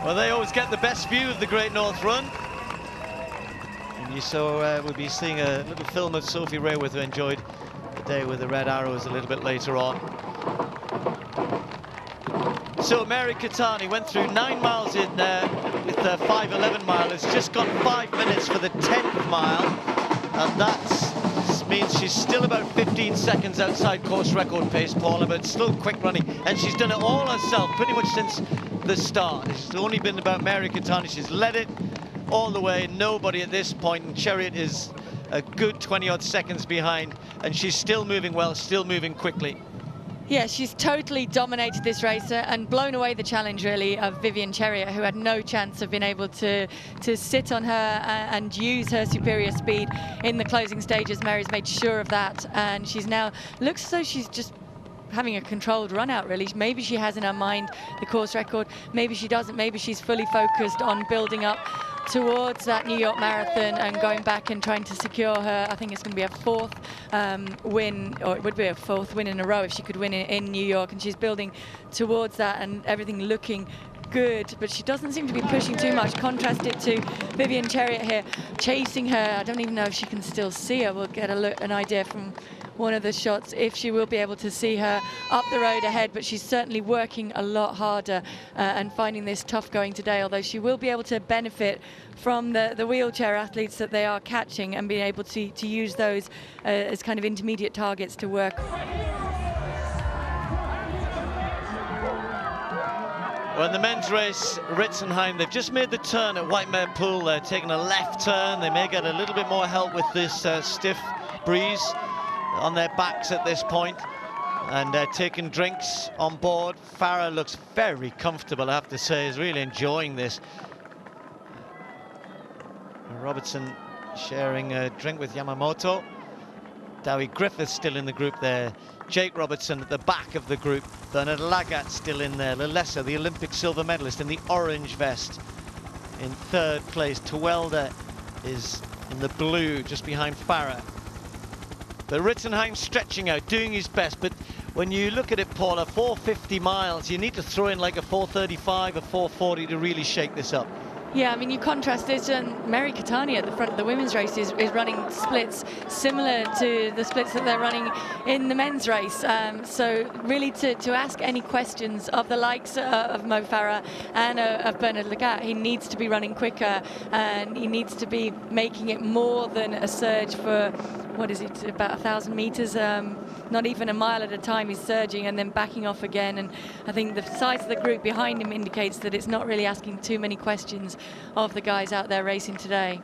Well, they always get the best view of the Great North Run. And you saw, we'll be seeing a little film of Sophie Rayworth, who enjoyed day with the Red Arrows a little bit later on. So Mary Keitany went through 9 miles in with the 5:11 mile. It's just gone 5 minutes for the 10th mile, and that means she's still about 15 seconds outside course record pace, Paula, but still quick running, and she's done it all herself pretty much since the start. It's only been about Mary Keitany. She's led it all the way, nobody at this point, and Chariot is a good 20-odd seconds behind, and she's still moving well, still moving quickly. Yeah, she's totally dominated this race and blown away the challenge, really, of Vivian Chariot, who had no chance of being able to sit on her and use her superior speed in the closing stages. Mary's made sure of that, and she's now, looks as though she's just having a controlled run out, really. Maybe she has in her mind the course record, maybe she doesn't, maybe she's fully focused on building up towards that New York Marathon and going back and trying to secure her, I think it's going to be a 4th win, or it would be a 4th win in a row if she could win in New York, and she's building towards that and everything looking good, but she doesn't seem to be pushing too much. Contrast it to Vivian Chariot here, chasing her. I don't even know if she can still see her. We'll get an idea from one of the shots if she will be able to see her up the road ahead, but she's certainly working a lot harder and finding this tough going today, although she will be able to benefit from the wheelchair athletes that they are catching and being able to use those as kind of intermediate targets to work. Well, in the men's race, Ritzenheim, they've just made the turn at White Mare Pool. They're taking a left turn. They may get a little bit more help with this stiff breeze on their backs at this point, and they're taking drinks on board. Farah looks very comfortable, I have to say, is really enjoying this. Robertson sharing a drink with Yamamoto. Dewi Griffiths still in the group there. Jake Robertson at the back of the group. Bernard Lagat still in there. Lalessa, the Olympic silver medalist, in the orange vest in 3rd place. Tuelde is in the blue just behind Farah. But Ritzenheim stretching out, doing his best, but when you look at it, Paula, 450 miles, you need to throw in like a 435, a 440 to really shake this up. Yeah, I mean, you contrast this, and Mary Catani at the front of the women's race is running splits similar to the splits that they're running in the men's race. So really to ask any questions of the likes of Mo Farah and of Bernard Lagat, he needs to be running quicker, and he needs to be making it more than a surge for, what is it, about 1,000 meters, not even a mile at a time. He's surging and then backing off again, and I think the size of the group behind him indicates that it's not really asking too many questions of the guys out there racing today.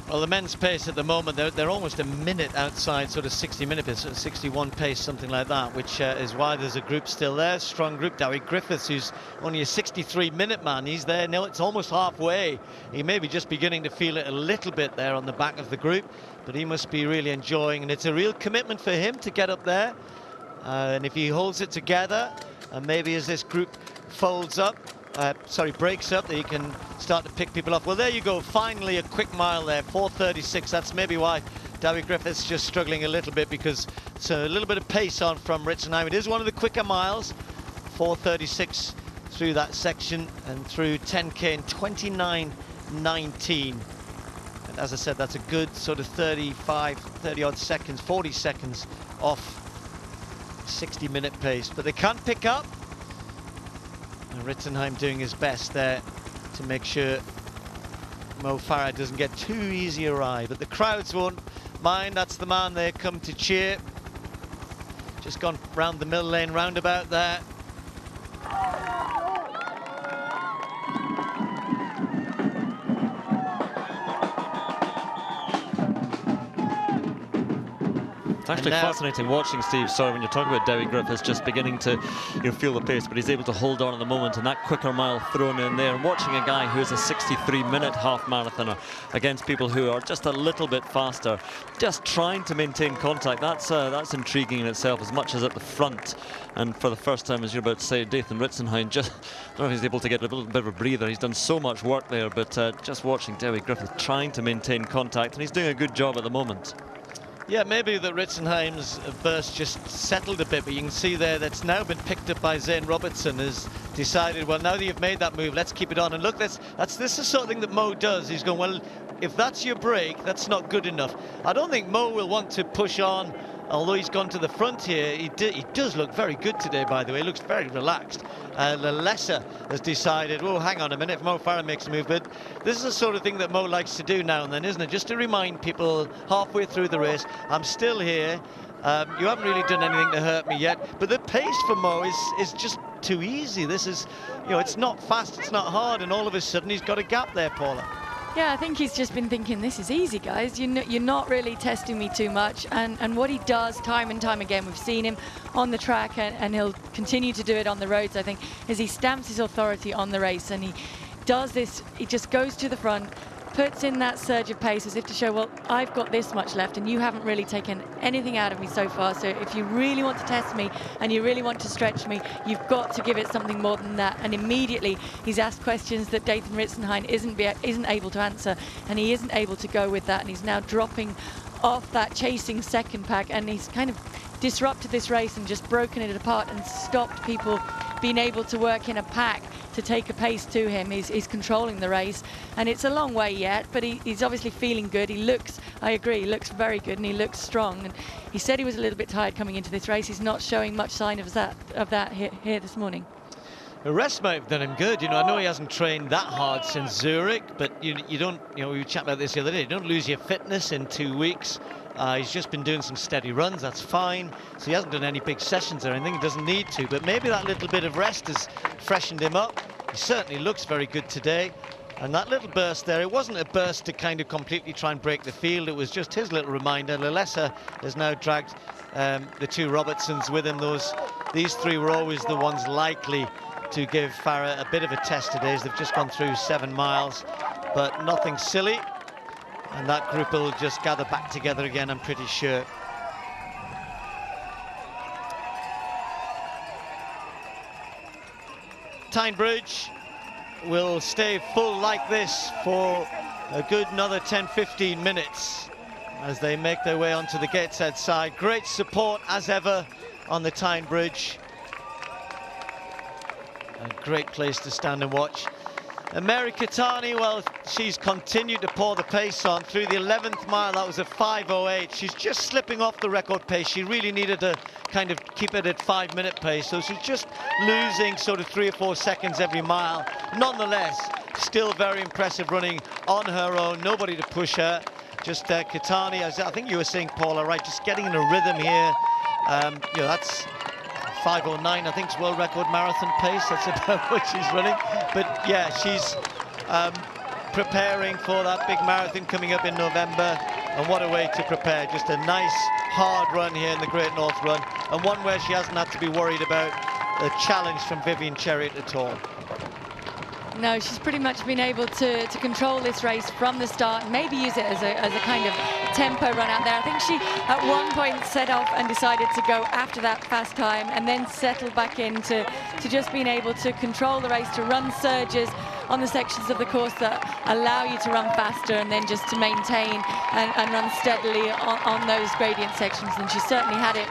Well, the men's pace at the moment, they're almost a minute outside sort of 60-minute pace, 61 pace, something like that, which is why there's a group still there. Strong group. Dewi Griffiths, who's only a 63-minute man, he's there now. It's almost halfway. He may be just beginning to feel it a little bit there on the back of the group, but he must be really enjoying, and it's a real commitment for him to get up there. And if he holds it together, and maybe as this group folds up, breaks up, that he can start to pick people off. Well, there you go, finally a quick mile there, 4:36. That's maybe why Dewi Griffiths just struggling a little bit, because it's a little bit of pace on from Ritzenheim. It is one of the quicker miles, 4:36 through that section and through 10k in 29:19. And as I said, that's a good sort of 30 odd seconds, 40 seconds off 60-minute pace, but they can't pick up. And Ritzenheim doing his best there to make sure Mo Farah doesn't get too easy a ride, but the crowds won't mind. That's the man they come to cheer. Just gone round the Mill Lane roundabout there. It's actually fascinating watching, Steve, sorry, when you're talking about Dewi Griffiths just beginning to feel the pace, but he's able to hold on at the moment, and that quicker mile thrown in there, and watching a guy who's a 63-minute half marathoner against people who are just a little bit faster, just trying to maintain contact. That's intriguing in itself, as much as at the front. And for the first time, as you're about to say, Dathan Ritzenheim, just, I don't know if he's able to get a little bit of a breather. He's done so much work there, but just watching Dewi Griffiths trying to maintain contact, and he's doing a good job at the moment. Yeah, maybe the Ritzenheim's burst just settled a bit, but you can see there that's now been picked up by Zane Robertson, has decided, well, now that you've made that move, let's keep it on. And look, this is the sort of thing that Mo does. He's going, well, if that's your break, that's not good enough. I don't think Mo will want to push on, although he's gone to the front here. He does look very good today, by the way. He looks very relaxed. Lalessa has decided, oh, hang on a minute, if Mo Farah makes a move. But this is the sort of thing that Mo likes to do now and then, isn't it? Just to remind people halfway through the race, I'm still here. You haven't really done anything to hurt me yet. But the pace for Mo is just too easy. This is, it's not fast, it's not hard, and all of a sudden he's got a gap there, Paula. Yeah, I think he's just been thinking, this is easy, guys. You're not really testing me too much. And what he does time and time again, we've seen him on the track, and he'll continue to do it on the roads, I think, is he stamps his authority on the race. And he does this, he just goes to the front, puts in that surge of pace as if to show, well, I've got this much left and you haven't really taken anything out of me so far. So if you really want to test me and you really want to stretch me, you've got to give it something more than that. And immediately he's asked questions that Dathan Ritzenheim isn't able to answer, and he isn't able to go with that. And he's now dropping off that chasing second pack, and he's kind of disrupted this race and just broken it apart and stopped people being able to work in a pack to take a pace to him. He's controlling the race, and it's a long way yet, but he's obviously feeling good. He looks, I agree, he looks very good, and he looks strong. And he said he was a little bit tired coming into this race. He's not showing much sign of that here this morning. The rest might have done him good. I know he hasn't trained that hard since Zurich, but you don't, we were chatting about this the other day, you don't lose your fitness in 2 weeks. He's just been doing some steady runs, that's fine. So he hasn't done any big sessions or anything, he doesn't need to, but maybe that little bit of rest has freshened him up. He certainly looks very good today. And that little burst there, it wasn't a burst to kind of completely try and break the field, it was just his little reminder. Lalessa has now dragged the two Robertsons with him. These three were always the ones likely to give Farah a bit of a test today, as they've just gone through 7 miles, but nothing silly. And that group will just gather back together again, I'm pretty sure. Tyne Bridge will stay full like this for a good another 10-15 minutes as they make their way onto the Gateshead side. Great support as ever on the Tyne Bridge. A great place to stand and watch. And Mary Keitany, well, she's continued to pour the pace on through the 11th mile. That was a 5:08. She's just slipping off the record pace. She really needed to kind of keep it at 5-minute pace, so she's just losing sort of 3 or 4 seconds every mile. Nonetheless, still very impressive running on her own. Nobody to push her. Just Keitany, as I think you were saying, Paula, right? Just getting in a rhythm here. You know, that's 5:09, I think, is world record marathon pace. That's about what she's running. But yeah, she's preparing for that big marathon coming up in November. And what a way to prepare. Just a nice, hard run here in the Great North Run. And one where she hasn't had to be worried about a challenge from Vivian Cheruiyot at all. No, she's pretty much been able to control this race from the start and maybe use it as a kind of tempo run out there. I think she at one point set off and decided to go after that fast time and then settled back into just being able to control the race, to run surges on the sections of the course that allow you to run faster, and then just to maintain and run steadily on those gradient sections. And she certainly had it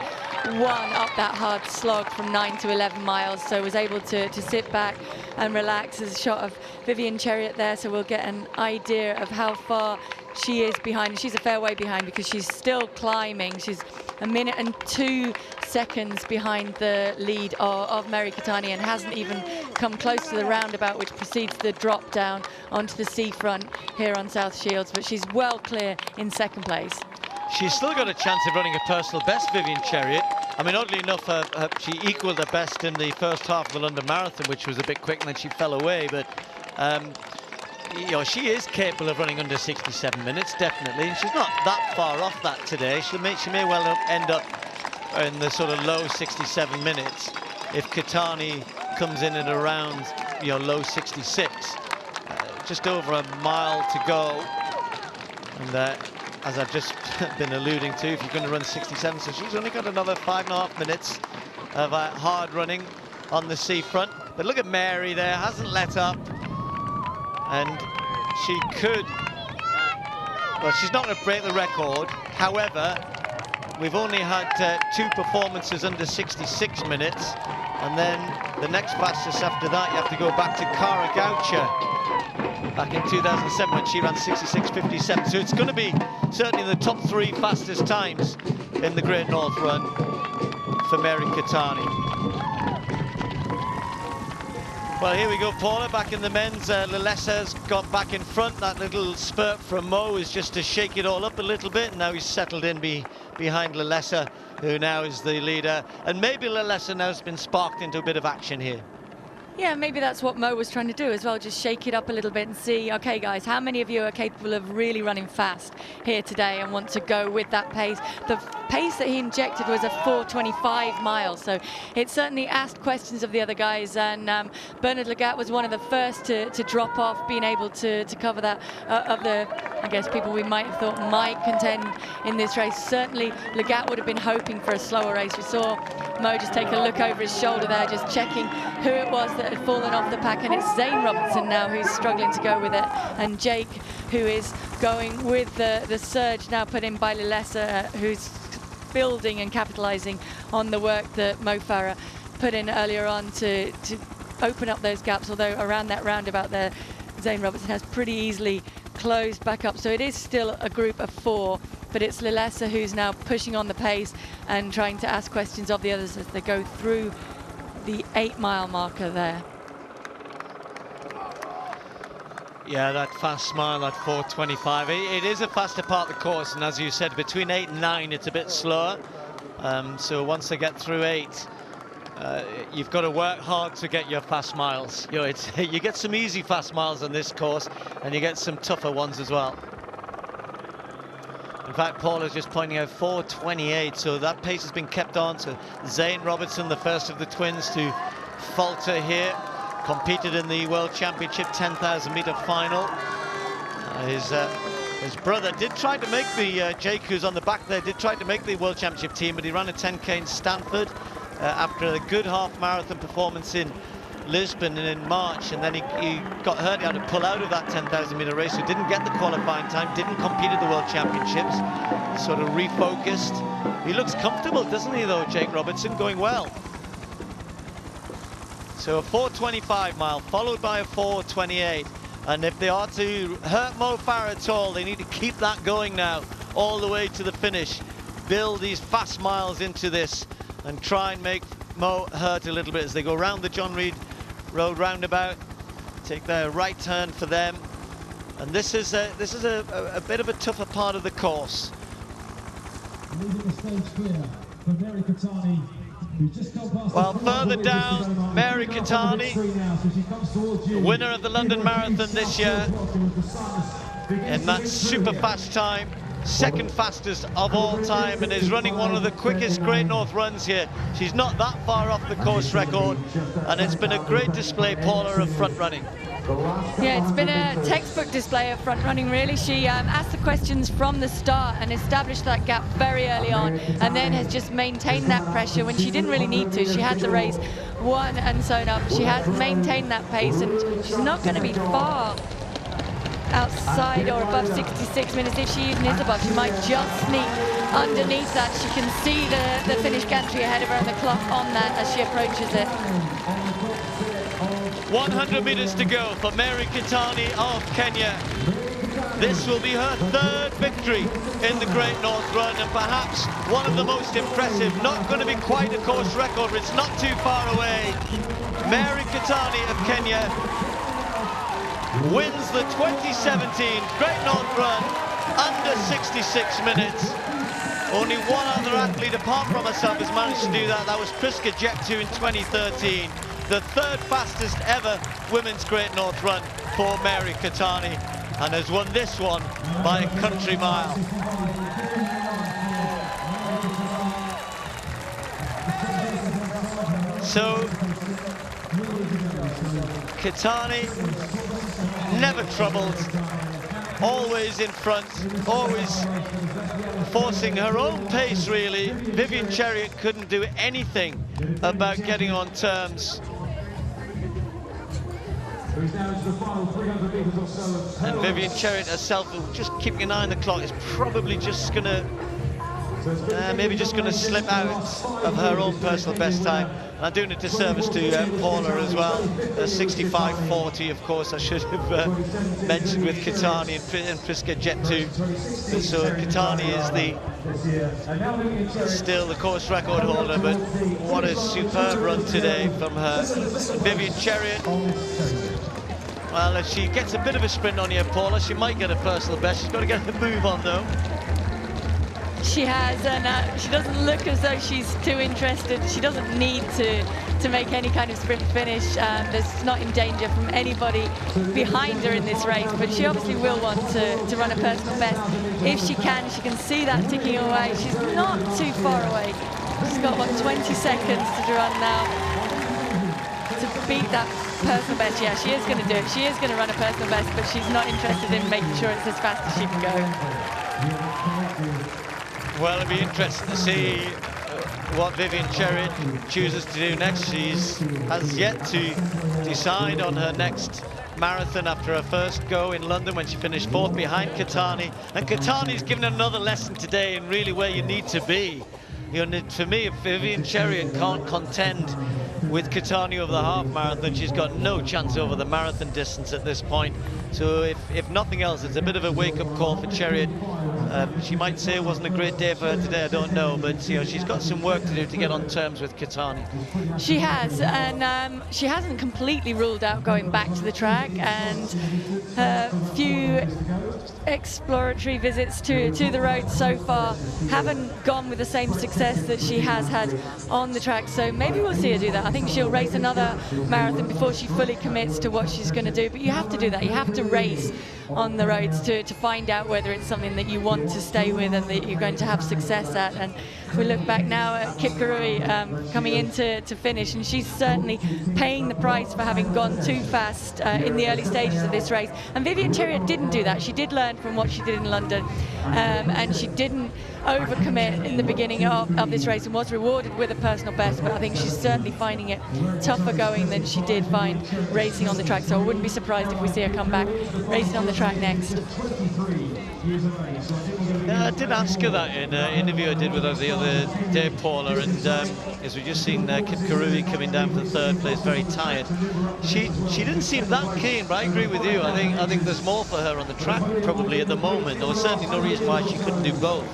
won up that hard slog from 9 to 11 miles, so was able to sit back and relax. There's a shot of Vivian Cheruiyot there, so we'll get an idea of how far she is behind. She's a fair way behind because she's still climbing. She's 1 minute and 2 seconds behind the lead of Mary Keitany, and hasn't even come close to the roundabout which precedes the drop down onto the seafront here on South Shields, but she's well clear in second place. She's still got a chance of running a personal best, Vivian Cheruiyot. I mean, oddly enough, she equalled her best in the first half of the London Marathon, which was a bit quick, and then she fell away. But you know, she is capable of running under 67 minutes, definitely. And she's not that far off that today. She may well end up in the sort of low 67 minutes if Keitany comes in at around, you know, low 66. Just over a mile to go, and as I've just been alluding to, if you're going to run 67, so she's only got another 5.5 minutes of hard running on the seafront. But look at Mary there, hasn't let up, and she could, well, she's not going to break the record. However, we've only had 2 performances under 66 minutes, and then the next fastest after that, you have to go back to Cara Goucher back in 2007 when she ran 66.57. So it's going to be certainly in the top 3 fastest times in the Great North Run for Mary Keitany. Well, here we go, Paula, back in the men's. Lelessa's got back in front. That little spurt from Mo is just to shake it all up a little bit. Now he's settled in behind Lelessa, who now is the leader. And maybe Lelessa now has been sparked into a bit of action here. Yeah, maybe that's what Mo was trying to do as well, just shake it up a little bit and see, okay guys, how many of you are capable of really running fast here today and want to go with that pace? The pace that he injected was a 4:25 miles, so it certainly asked questions of the other guys, and Bernard Lagat was one of the first to drop off, being able to cover that of the, I guess, people we might have thought might contend in this race. Certainly Lagat would have been hoping for a slower race. We saw Mo just take a look over his shoulder there, just checking who it was that had fallen off the pack, and it's Zane Robertson now who's struggling to go with it, and Jake, who is going with the surge now put in by Lelessa, who's building and capitalizing on the work that Mo Farah put in earlier on to open up those gaps, although around that roundabout there Zane Robertson has pretty easily closed back up. So it is still a group of 4, but it's Lelessa who's now pushing on the pace and trying to ask questions of the others as they go through the 8-mile marker there. Yeah, that fast smile, that 4:25. It is a faster part of the course, and as you said, between 8 and 9, it's a bit slower. So once they get through 8, you've got to work hard to get your fast miles. You know, you get some easy fast miles on this course, and you get some tougher ones as well. In fact, Paul is just pointing out 4:28, so that pace has been kept on. So Zane Robertson, the first of the twins to falter here, competed in the World Championship 10,000-meter final. His brother did try to make the, Jake, who's on the back there, did try to make the World Championship team, but he ran a 10K in Stanford after a good half-marathon performance in Lisbon in March, and then he got hurt. He had to pull out of that 10,000-meter race, so didn't get the qualifying time, didn't compete at the World Championships, sort of refocused. He looks comfortable, doesn't he, though, Jake Robertson, going well. So a 4:25 mile followed by a 4:28. And if they are to hurt Mo Farah at all, they need to keep that going now all the way to the finish. Build these fast miles into this and try and make Mo hurt a little bit as they go round the John Reed Road roundabout. Take their right turn for them. And this is a bit of a tougher part of the course. Leaving the stage clear for Mary Keitany. Well, further down, Mary Keitany, winner of the London Marathon this year, in that super fast time, second fastest of all time, and is running one of the quickest Great North runs here. She's not that far off the course record, and it's been a great display, Paula, of front running. Yeah, it's been a textbook display of front running, really. She asked the questions from the start and established that gap very early on, and then has just maintained that pressure when she didn't really need to. She had the race won and sewn up. She has maintained that pace, and she's not going to be far outside or above 66 minutes. If she even is above, she might just sneak underneath that. She can see the finish gantry ahead of her and the clock on that as she approaches it. 100 meters to go for Mary Keitany of Kenya. This will be her third victory in the Great North Run, and perhaps one of the most impressive. Not going to be quite a course record, but it's not too far away. Mary Keitany of Kenya wins the 2017 Great North Run under 66 minutes. Only one other athlete apart from herself has managed to do that. That was Priska Jeptoo in 2013. The third fastest ever women's Great North Run for Mary Keitany, and has won this one by a country mile. So Keitany, never troubled, always in front, always forcing her own pace, really. Vivian Cheruiyot couldn't do anything about getting on terms. And Vivian Cheruiyot herself, just keeping an eye on the clock, is probably just going to maybe just going to slip out of her own personal best time. And I'm doing a disservice to Paula as well. 65:40, of course, I should have mentioned with Keitany and Priska Jeptoo. So Keitany is still the course record holder, but what a superb run today from her. Vivian Cheruiyot, well, if she gets a bit of a sprint on here, Paula, she might get a personal best. She's got to get the move on, though. She has, and she doesn't look as though she's too interested. She doesn't need to make any kind of sprint finish. There's not in danger from anybody behind her in this race, but she obviously will want to run a personal best. If she can see that ticking away. She's not too far away. She's got, what, 20 seconds to run now to beat that personal best. Yeah, she is going to do it. She is going to run a personal best, but she's not interested in making sure it's as fast as she can go. Well, it'll be interesting to see what Vivian Cheruiyot chooses to do next. She has yet to decide on her next marathon after her first go in London when she finished fourth behind Keitany. And Keitany's given another lesson today in really where you need to be. You know, for me, if Vivian Cheruiyot can't contend with Keitany over the half marathon, she's got no chance over the marathon distance at this point. So if nothing else, it's a bit of a wake-up call for Cheruiyot. She might say it wasn't a great day for her today, I don't know, but you know, she's got some work to do to get on terms with Keitany. She has, and she hasn't completely ruled out going back to the track, and her few exploratory visits to the road so far haven't gone with the same success that she has had on the track, so maybe we'll see her do that. I think she'll race another marathon before she fully commits to what she's going to do, but you have to do that. You have to race on the roads to find out whether it's something that you want to stay with and that you're going to have success at. And we look back now at Kip Kurui coming in to finish, and she's certainly paying the price for having gone too fast in the early stages of this race. And Vivian Cheruiyot didn't do that. She did learn from what she did in London, and she didn't overcommit in the beginning of this race and was rewarded with a personal best, but I think she's certainly finding it tougher going than she did find racing on the track, so I wouldn't be surprised if we see her come back racing on the track next. I did ask her that in an interview I did with her the other day, Paula, and as we just seen Kip Karui coming down for third place, very tired. She didn't seem that keen, but I agree with you. I think there's more for her on the track probably at the moment. There was certainly no reason why she couldn't do both.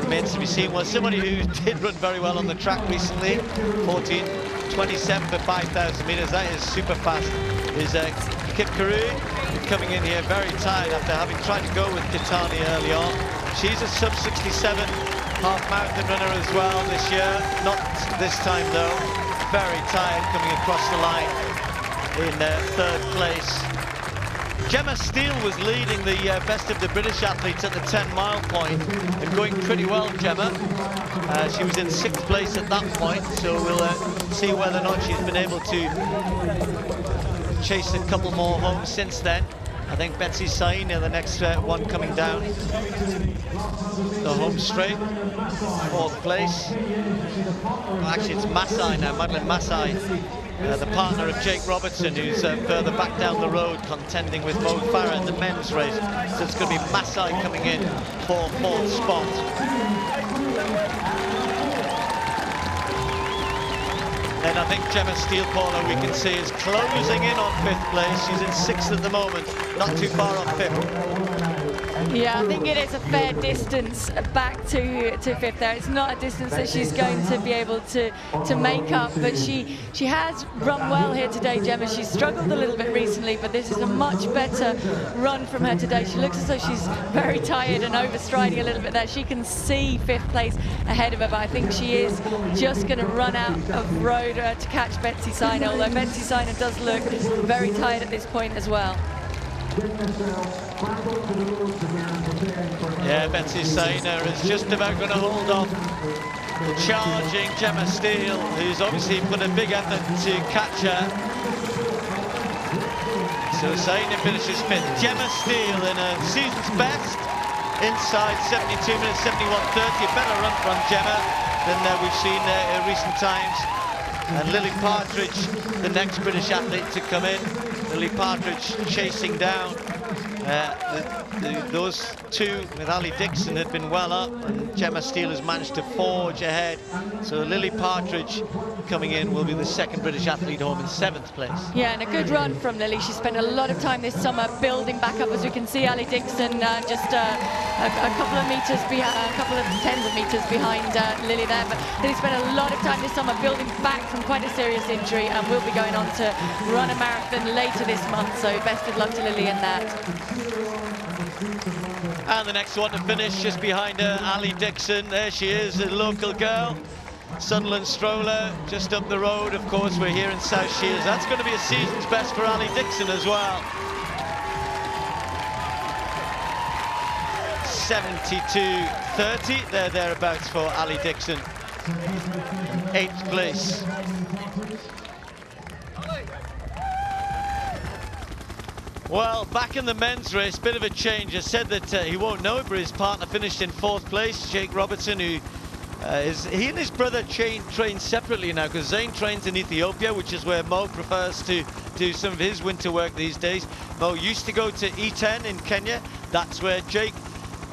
Remains to be seen. Well, somebody who did run very well on the track recently, 14:27 for 5,000 meters. That is super fast. Is Kip Karui, coming in here very tired after having tried to go with Keitany early on. She's a sub-67 half-marathon runner as well this year. Not this time though. Very tired coming across the line in third place. Gemma Steele was leading the best of the British athletes at the 10-mile point and going pretty well, Gemma. She was in 6th place at that point, so we'll see whether or not she's been able to chase a couple more home since then. I think Betsy Saina, the next one coming down the home straight, 4th place. Well, actually, it's Masai now, Madeline Masai, the partner of Jake Robertson, who's further back down the road, contending with Mo Farah in the men's race. So it's going to be Masai coming in for 4th spot. And I think Gemma Steele, Paula, we can see is closing in on 5th place. She's in 6th at the moment, not too far off 5th. Yeah, I think it is a fair distance back to 5th there. It's not a distance that she's going to be able to make up, but she has run well here today, Gemma. She's struggled a little bit recently, but this is a much better run from her today. She looks as though she's very tired and overstriding a little bit there. She can see 5th place ahead of her, but I think she is just going to run out of road to catch Betsy Saina, although Betsy Saina does look very tired at this point as well. Yeah, Betsy Saina is just about going to hold off the charging Gemma Steele, who's obviously put a big effort to catch her. So Saina finishes 5th. Gemma Steele in a season's best, inside 72 minutes, 71:30. A better run from Gemma than we've seen in recent times. And Lily Partridge, the next British athlete to come in. Lily Partridge chasing down. Those two with Ali Dixon had been well up, and Gemma Steele has managed to forge ahead. So Lily Partridge coming in will be the 2nd British athlete home in 7th place. Yeah, and a good run from Lily. She spent a lot of time this summer building back up, as we can see. Ali Dixon just a couple of meters behind, a couple of tens of meters behind Lily there, but Lily spent a lot of time this summer building back from quite a serious injury, and will be going on to run a marathon later this month. So best of luck to Lily in that. And the next one to finish just behind her, Ali Dixon. There she is, a local girl. Sunderland stroller just up the road. Of course, we're here in South Shields. That's going to be a season's best for Ali Dixon as well. 72:30, thereabouts for Ali Dixon. 8th place. Well, back in the men's race, bit of a change. I said that he won't know it, but his partner finished in 4th place, Jake Robertson, who he and his brother train separately now, because Zane trains in Ethiopia, which is where Mo prefers to do some of his winter work these days. Mo used to go to E10 in Kenya. That's where Jake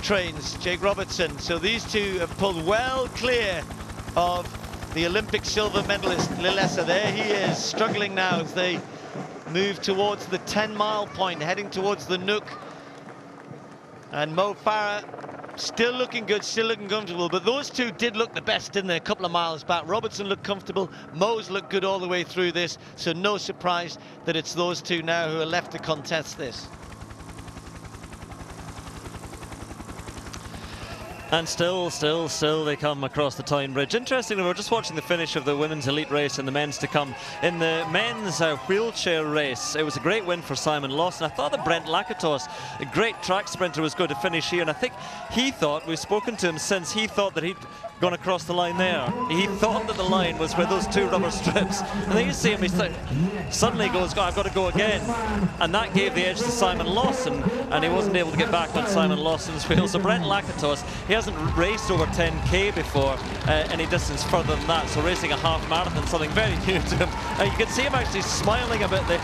trains, Jake Robertson. So these two have pulled well clear of the Olympic silver medalist, Lilesa. There he is, struggling now as they move towards the 10-mile point, heading towards the Nook. And Mo Farah still looking good, still looking comfortable, but those two did look the best, didn't they, a couple of miles back. Robertson looked comfortable, Mo's looked good all the way through this, so no surprise that it's those two now who are left to contest this. And still they come across the Tyne Bridge. Interestingly, we're just watching the finish of the women's elite race and the men's to come. In the men's wheelchair race, it was a great win for Simon Lawson. I thought that Brent Lakatos, a great track sprinter, was going to finish here, and I think he thought, we've spoken to him since, he thought that he'd gone across the line there. He thought that the line was where those two rubber strips. And then you see him, he suddenly goes, I've got to go again. And that gave the edge to Simon Lawson, and he wasn't able to get back on Simon Lawson's wheels. So Brent Lakatos, he hasn't raced over 10k before, any distance further than that. So racing a half marathon, something very new to him. You can see him actually smiling a bit there.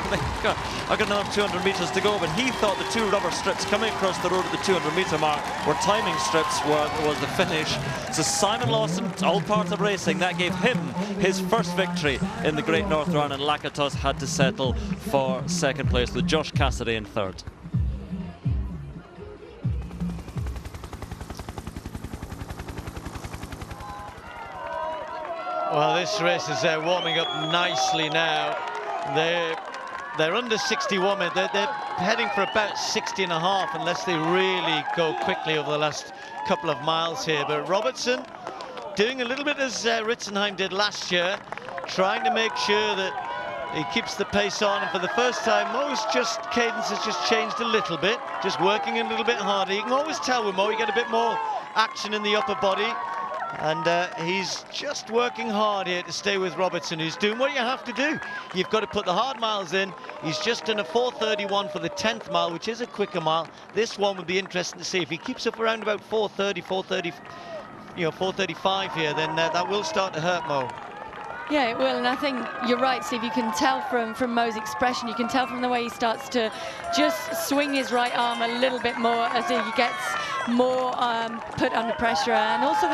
I've got another 200 metres to go, but he thought the two rubber strips coming across the road at the 200-metre mark were timing strips, was the finish. So Simon Lawson, all part of racing, that gave him his first victory in the Great North Run, and Lakatos had to settle for second place with Josh Cassidy in third. Well, this race is warming up nicely now. They're under 61 minutes. They're heading for about 60 and a half unless they really go quickly over the last couple of miles here. But Robertson doing a little bit as Ritzenheim did last year, trying to make sure that he keeps the pace on. And for the first time, Mo's cadence has just changed a little bit, just working a little bit harder. You can always tell with Mo, you get a bit more action in the upper body. And he's just working hard here to stay with Robertson, who's doing what you have to do. You've got to put the hard miles in. He's just done a 4:31 for the 10th mile, which is a quicker mile. This one would be interesting to see. If he keeps up around about 4:30, 4:35 here, then that will start to hurt Mo. Yeah, it will, and I think you're right, Steve. You can tell from Mo's expression, you can tell from the way he starts to just swing his right arm a little bit more as he gets more put under pressure, and also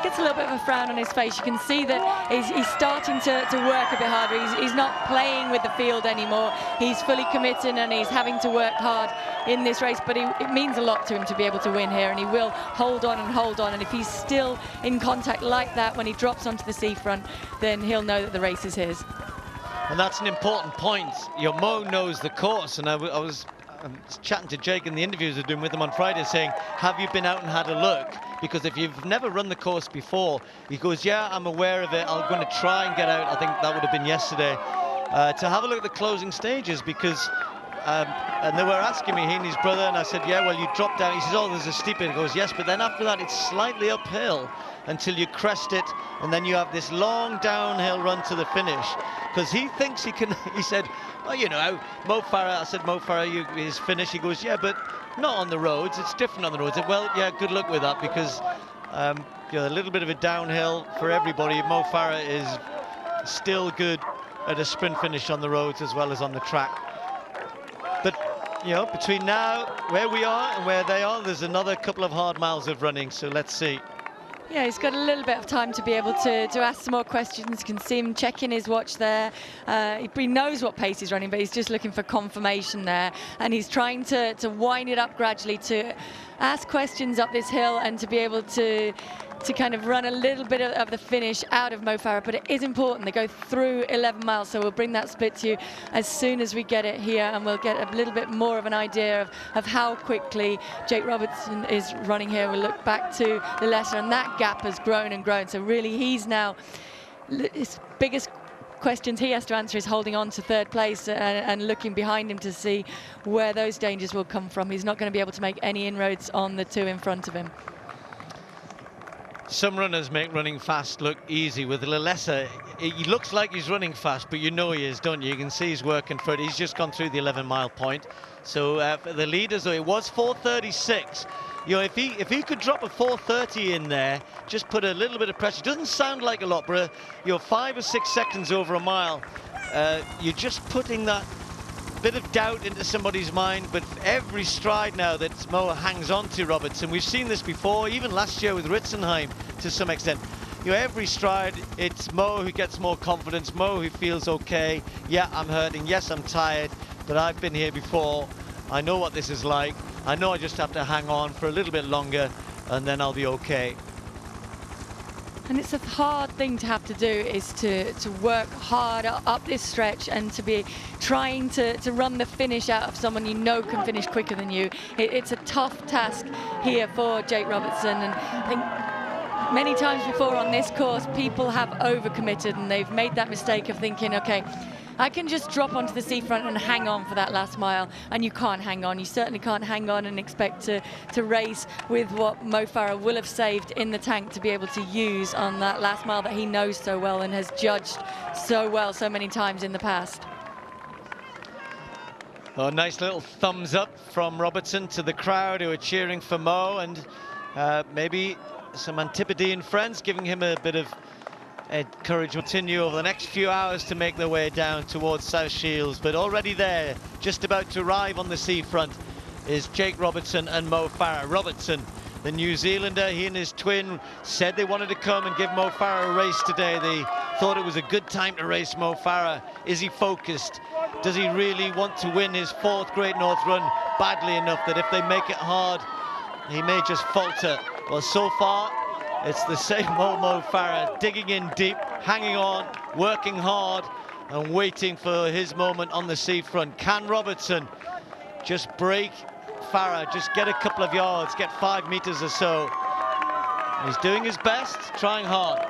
gets a little bit of a frown on his face. You can see that he's starting to work a bit harder. He's not playing with the field anymore. He's fully committed and he's having to work hard in this race, but it means a lot to him to be able to win here, and he will hold on and hold on. And if he's still in contact like that when he drops onto the seafront, then he'll know that the race is his. And that's an important point. Mo knows the course, and I was chatting to Jake in the interviews I was doing with him on Friday, saying, have you been out and had a look? Because if you've never run the course before, he goes, yeah, I'm aware of it. I'm going to try and get out. I think that would have been yesterday, to have a look at the closing stages, because and they were asking me, he and his brother, and I said, yeah, well, you drop down. He says, oh, there's a steep bit. He goes, yes, but then after that, it's slightly uphill until you crest it, and then you have this long downhill run to the finish. Because he thinks he can, he said, well, Mo Farah, I said, Mo Farah, his finish. He goes, yeah, but not on the roads. It's different on the roads. I said, well, yeah, good luck with that, because a little bit of a downhill for everybody. Mo Farah is still good at a sprint finish on the roads as well as on the track. But, between now, where we are and where they are, there's another couple of hard miles of running, so let's see. Yeah, he's got a little bit of time to be able to ask some more questions. You can see him checking his watch there. He knows what pace he's running, but he's just looking for confirmation there. And he's trying to wind it up gradually, to ask questions up this hill and to be able to kind of run a little bit of the finish out of Mo Farah. But it is important. They go through 11 miles, so we'll bring that split to you as soon as we get it here, and we'll get a little bit more of an idea of how quickly Jake Robertson is running here. We'll look back to the letter, and that gap has grown and grown. So really, he's now, his biggest questions he has to answer is holding on to third place and looking behind him to see where those dangers will come from. He's not going to be able to make any inroads on the two in front of him. Some runners make running fast look easy. With Lalessa, he looks like he's running fast, but you know he is, don't you? You can see he's working for it. He's just gone through the 11-mile point. So for the leaders, it was 4:36. If he could drop a 4:30 in there, just put a little bit of pressure. It doesn't sound like a lot, but 5 or 6 seconds over a mile, you're just putting that bit of doubt into somebody's mind. But every stride now that Mo hangs on to Robertson, we've seen this before, even last year with Ritzenheim to some extent. Every stride, it's Mo who gets more confidence, Mo who feels okay. Yeah, I'm hurting, yes, I'm tired, but I've been here before. I know what this is like. I know I just have to hang on for a little bit longer, and then I'll be okay. And it's a hard thing to have to do, is to work hard up this stretch and to be trying to run the finish out of someone you know can finish quicker than you. It's a tough task here for Jake Robertson, and I think many times before on this course people have overcommitted and they've made that mistake of thinking, okay, I can just drop onto the seafront and hang on for that last mile, and you can't hang on. You certainly can't hang on and expect to race with what Mo Farah will have saved in the tank to be able to use on that last mile that he knows so well and has judged so well so many times in the past. Oh, nice little thumbs up from Robertson to the crowd who are cheering for Mo, and maybe some Antipodean friends giving him a bit of encouragement to continue over the next few hours to make their way down towards South Shields. But already there, just about to arrive on the seafront, is Jake Robertson and Mo Farah. Robertson, the New Zealander, he and his twin said they wanted to come and give Mo Farah a race today. They thought it was a good time to race Mo Farah. Is he focused? Does he really want to win his 4th Great North Run badly enough that if they make it hard, he may just falter? Well, so far, it's the same Mo Farah, digging in deep, hanging on, working hard, and waiting for his moment on the seafront. Can Robertson just break Farah, just get a couple of yards, get 5 meters or so? He's doing his best, trying hard.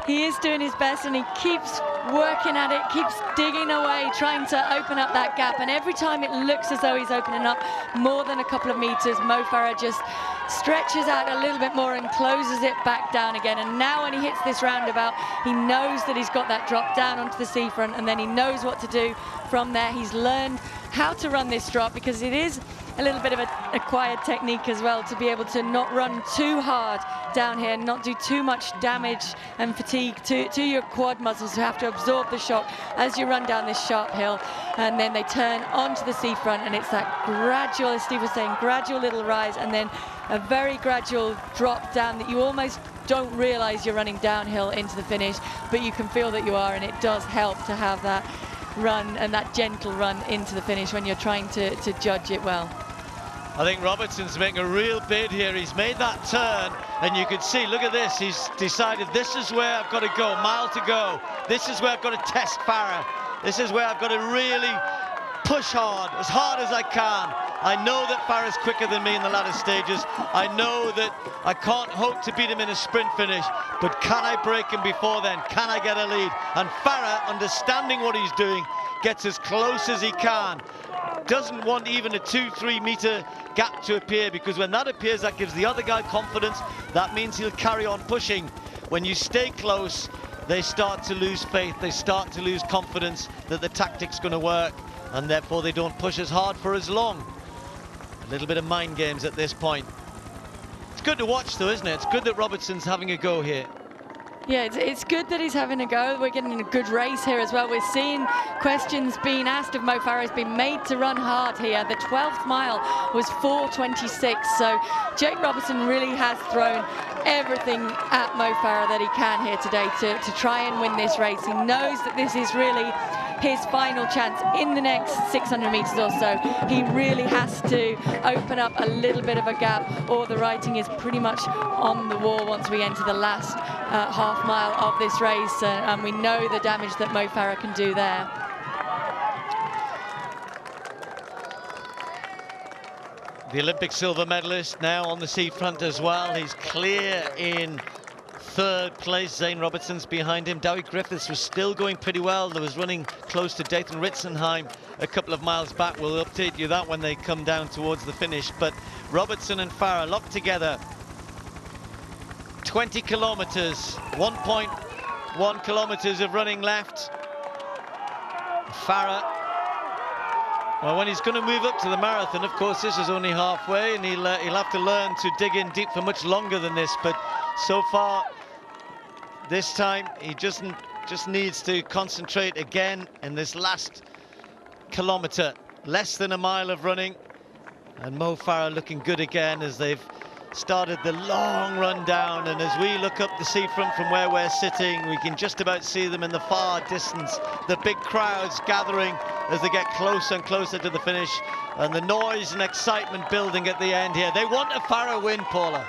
He is doing his best, and he keeps working at it, keeps digging away, trying to open up that gap. And every time it looks as though he's opening up more than a couple of meters, Mo Farah just stretches out a little bit more and closes it back down again. And now when he hits this roundabout, he knows that he's got that drop down onto the seafront, and then he knows what to do from there. He's learned how to run this drop, because it is a little bit of an acquired technique as well, to be able to not run too hard down here, not do too much damage and fatigue to your quad muscles, who have to absorb the shock as you run down this sharp hill. And then they turn onto the seafront, and it's that gradual, as Steve was saying, gradual little rise, and then a very gradual drop down that you almost don't realize you're running downhill into the finish, but you can feel that you are, and it does help to have that run and that gentle run into the finish when you're trying to judge it well. I think Robertson's making a real bid here. He's made that turn, and you can see, look at this, he's decided this is where I've got to go, mile to go. This is where I've got to test Farah. This is where I've got to really push hard as I can. I know that Farah's quicker than me in the latter stages. I know that I can't hope to beat him in a sprint finish, but can I break him before then? Can I get a lead? And Farah, understanding what he's doing, gets as close as he can. Doesn't want even a 2-3 meter gap to appear, because when that appears, that gives the other guy confidence. That means he'll carry on pushing. When you stay close, they start to lose faith. They start to lose confidence that the tactic's going to work, and therefore they don't push as hard for as long. A little bit of mind games at this point. It's good to watch though, isn't it? It's good that Robertson's having a go here. Yeah, it's good that he's having a go. We're getting a good race here as well. We're seeing questions being asked of Mo Farah. He's been made to run hard here. The 12th mile was 4:26, so Jake Robertson really has thrown everything at Mo Farah that he can here today to try and win this race. He knows that this is really his final chance in the next 600 meters or so. He really has to open up a little bit of a gap, or the writing is pretty much on the wall once we enter the last half mile of this race, and we know the damage that Mo Farah can do there. The Olympic silver medalist now on the seafront as well. He's clear in 3rd place. Zane Robertson's behind him. Dowie Griffiths was still going pretty well. There was running close to Dayton Ritzenheim a couple of miles back. We'll update you that when they come down towards the finish. But Robertson and Farah locked together. 20 kilometers, 1.1 kilometers of running left. Farah, well, when he's going to move up to the marathon, of course, this is only halfway, and he'll have to learn to dig in deep for much longer than this. But so far, this time, he just needs to concentrate again in this last kilometer. Less than a mile of running, and Mo Farah looking good again as they've started the long run down. And as we look up the seafront from where we're sitting, we can just about see them in the far distance. The big crowds gathering as they get closer and closer to the finish, and the noise and excitement building at the end here. They want a Farah win, Paula.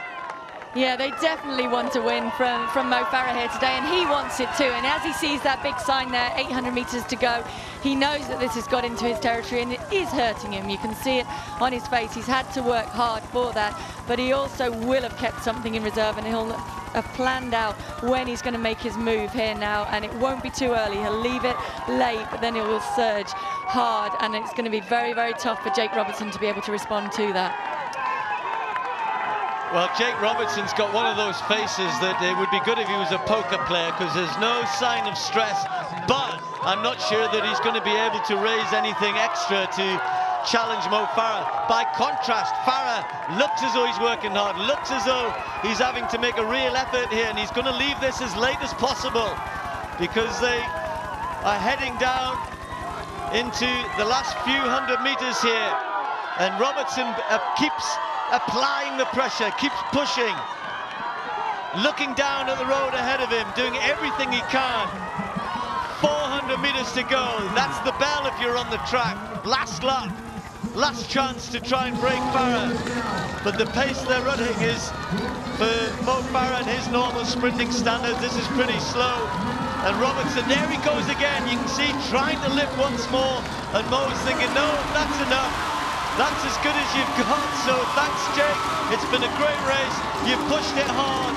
Yeah, they definitely want to win from Mo Farah here today, and he wants it too. And as he sees that big sign there, 800 meters to go, he knows that this has got into his territory, and it is hurting him. You can see it on his face. He's had to work hard for that, but he also will have kept something in reserve, and he'll have planned out when he's going to make his move here now, and it won't be too early. He'll leave it late, but then it will surge hard, and it's going to be very, very tough for Jake Robertson to be able to respond to that. Well, Jake Robertson's got one of those faces that it would be good if he was a poker player, because there's no sign of stress, but I'm not sure that he's going to be able to raise anything extra to challenge Mo Farah. By contrast, Farah looks as though he's working hard, looks as though he's having to make a real effort here, and he's going to leave this as late as possible, because they are heading down into the last few hundred meters here, and Robertson keeps applying the pressure, keeps pushing, looking down at the road ahead of him, doing everything he can. 400 meters to go. That's the bell if you're on the track. Last lap, last chance to try and break Farah. But the pace they're running is, for Mo Farah and his normal sprinting standards, this is pretty slow. And Robertson, there he goes again. You can see trying to lift once more, and Mo's thinking, no, that's enough. That's as good as you've got, so thanks, Jake. It's been a great race. You've pushed it hard,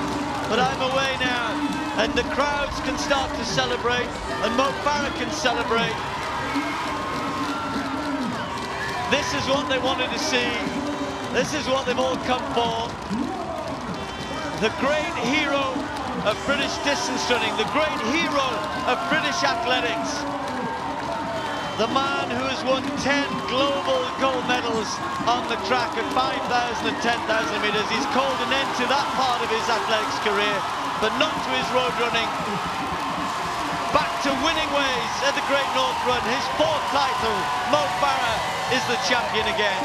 but I'm away now. And the crowds can start to celebrate, and Mo Farah can celebrate. This is what they wanted to see. This is what they've all come for. The great hero of British distance running, the great hero of British athletics. The man who has won 10 global gold medals on the track at 5,000 and 10,000 meters. He's called an end to that part of his athletics career, but not to his road running. Back to winning ways at the Great North Run. His 4th title. Mo Farah is the champion again.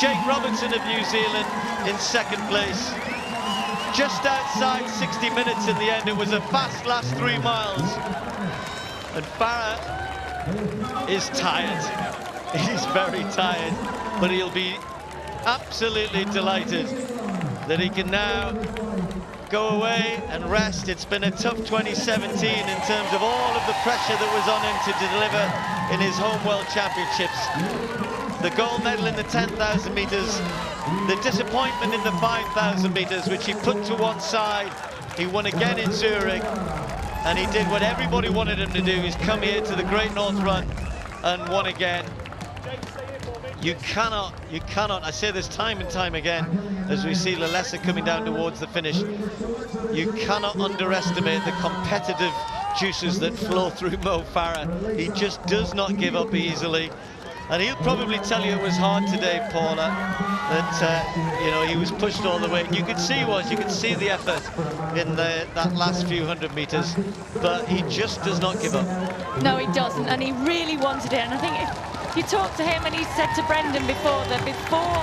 Jake Robertson of New Zealand in 2nd place. Just outside 60 minutes in the end. It was a fast last 3 miles. And Farah is tired. He's very tired, but he'll be absolutely delighted that he can now go away and rest. It's been a tough 2017 in terms of all of the pressure that was on him to deliver in his home World Championships. The gold medal in the 10,000 meters, the disappointment in the 5,000 meters, which he put to one side. He won again in Zurich. And he did what everybody wanted him to do, is come here to the Great North Run and won again. You cannot, I say this time and time again, as we see Lalessa coming down towards the finish, you cannot underestimate the competitive juices that flow through Mo Farah. He just does not give up easily. And he'll probably tell you it was hard today, Paula, that you know, he was pushed all the way. You could see the effort in that last few hundred meters, but he just does not give up. No, he doesn't, and he really wanted it. And I think if you talk to him, and he said to Brendan before that before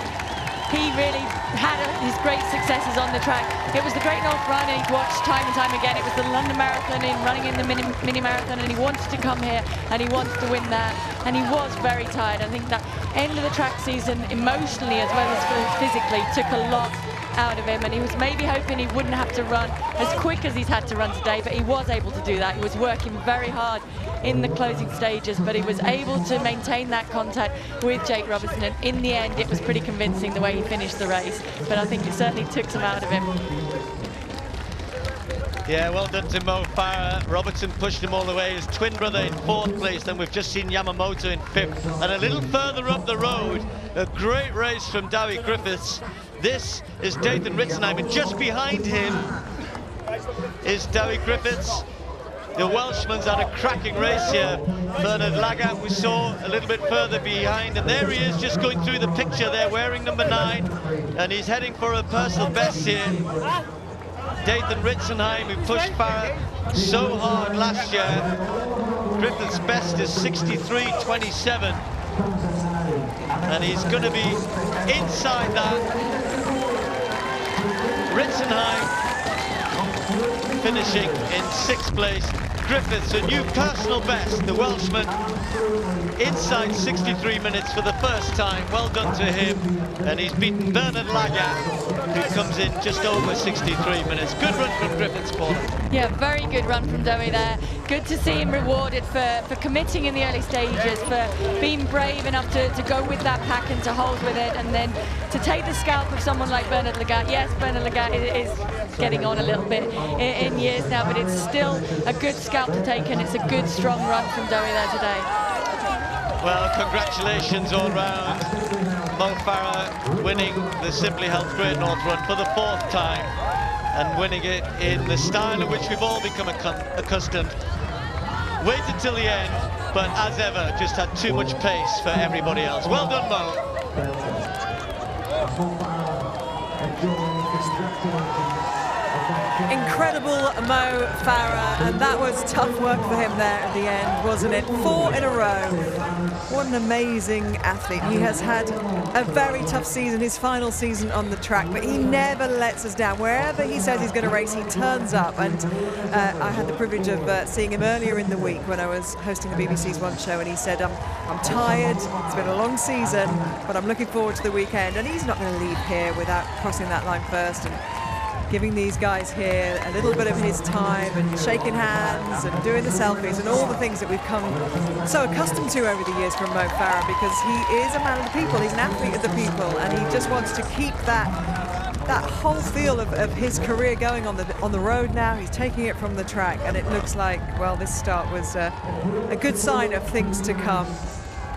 he really had his great successes on the track, it was the Great North Run, and he'd watched time and time again. It was the London Marathon, in running in the mini marathon, and he wanted to come here and he wanted to win that, and he was very tired. I think that end of the track season, emotionally as well as physically, took a lot out of him, and he was maybe hoping he wouldn't have to run as quick as he's had to run today, but he was able to do that. He was working very hard in the closing stages, but he was able to maintain that contact with Jake Robertson, and in the end it was pretty convincing the way he finished the race, but I think it certainly took some out of him. Yeah, well done to Mo Farah. Robertson pushed him all the way. His twin brother in 4th place. Then we've just seen Yamamoto in 5th. And a little further up the road, a great race from Dewi Griffiths. This is Dathan Ritzenheim, and just behind him is Dewi Griffiths. The Welshman's had a cracking race here. Bernard Lagat we saw a little bit further behind, and there he is just going through the picture there, wearing number 9, and he's heading for a personal best here. Dathan Ritzenheim, who pushed Farah so hard last year. Griffith's best is 63.27, and he's going to be inside that. Ritzenheim finishing in 6th place. Griffiths, a new personal best. The Welshman inside 63 minutes for the first time. Well done to him. And he's beaten Bernard Lagat, who comes in just over 63 minutes. Good run from Griffiths, Paula. Yeah, very good run from Dowie there. Good to see him rewarded for committing in the early stages, for being brave enough to go with that pack and to hold with it, and then to take the scalp of someone like Bernard Lagat. Yes, Bernard Lagat is getting on a little bit in years now, but it's still a good scalp to take, and it's a good, strong run from Dowie there today. Well, congratulations all round. Mo Farah winning the Simply Health Great North Run for the 4th time, and winning it in the style in which we've all become accustomed. Waited till the end, but as ever, just had too much pace for everybody else. Well done, Mo. Incredible Mo Farah, and that was tough work for him there at the end, wasn't it? 4 in a row. What an amazing athlete. He has had a very tough season, his final season on the track, but he never lets us down. Wherever he says he's going to race, he turns up. And I had the privilege of seeing him earlier in the week when I was hosting the BBC's One Show, and he said, I'm tired, it's been a long season, but I'm looking forward to the weekend. And he's not going to leave here without crossing that line first and giving these guys here a little bit of his time and shaking hands and doing the selfies and all the things that we've come so accustomed to over the years from Mo Farah, because he is a man of the people, he's an athlete of the people, and he just wants to keep that whole feel of his career going on the road now. He's taking it from the track, and it looks like, well, this start was a good sign of things to come.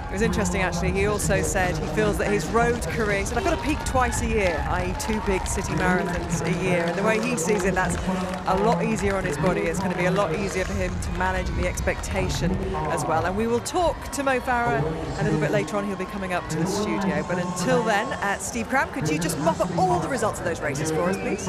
It was interesting, actually. He also said he feels that his road career, he said, I've got to peak twice a year, i.e. 2 big city marathons a year. And the way he sees it, that's a lot easier on his body. It's going to be a lot easier for him to manage the expectation as well. And we will talk to Mo Farah a little bit later on. He'll be coming up to the studio. But until then, Steve Cram, could you just mop up all the results of those races for us, please?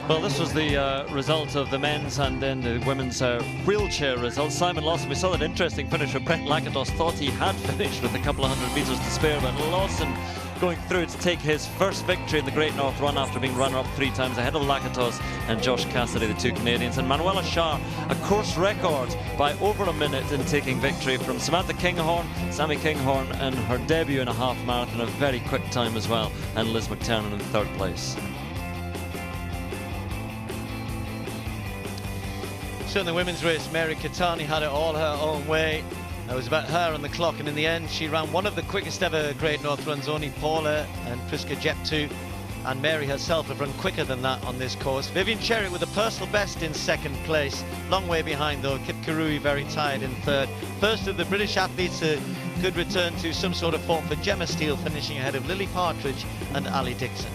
Well, this was the result of the men's and then the women's wheelchair results. Simon Lawson, we saw that interesting finish where Brent Lakatos thought he had finished with a couple of 100 metres to spare, but Lawson going through to take his first victory in the Great North Run after being runner-up 3 times ahead of Lakatos and Josh Cassidy, the 2 Canadians. And Manuela Shah, a course record by over a minute in taking victory from Samantha Kinghorn, Sammy Kinghorn, and her debut in a half marathon, a very quick time as well, and Liz McTernan in 3rd place. So in the women's race, Mary Keitany had it all her own way. It was about her on the clock, and in the end she ran one of the quickest ever Great North Runs. Only Paula and Priska Jeptu and Mary herself have run quicker than that on this course. Vivian Cherritt with a personal best in 2nd place. Long way behind though. Kip Karui very tired in 3rd. First of the British athletes could return to some sort of form for Gemma Steele, finishing ahead of Lily Partridge and Ali Dixon.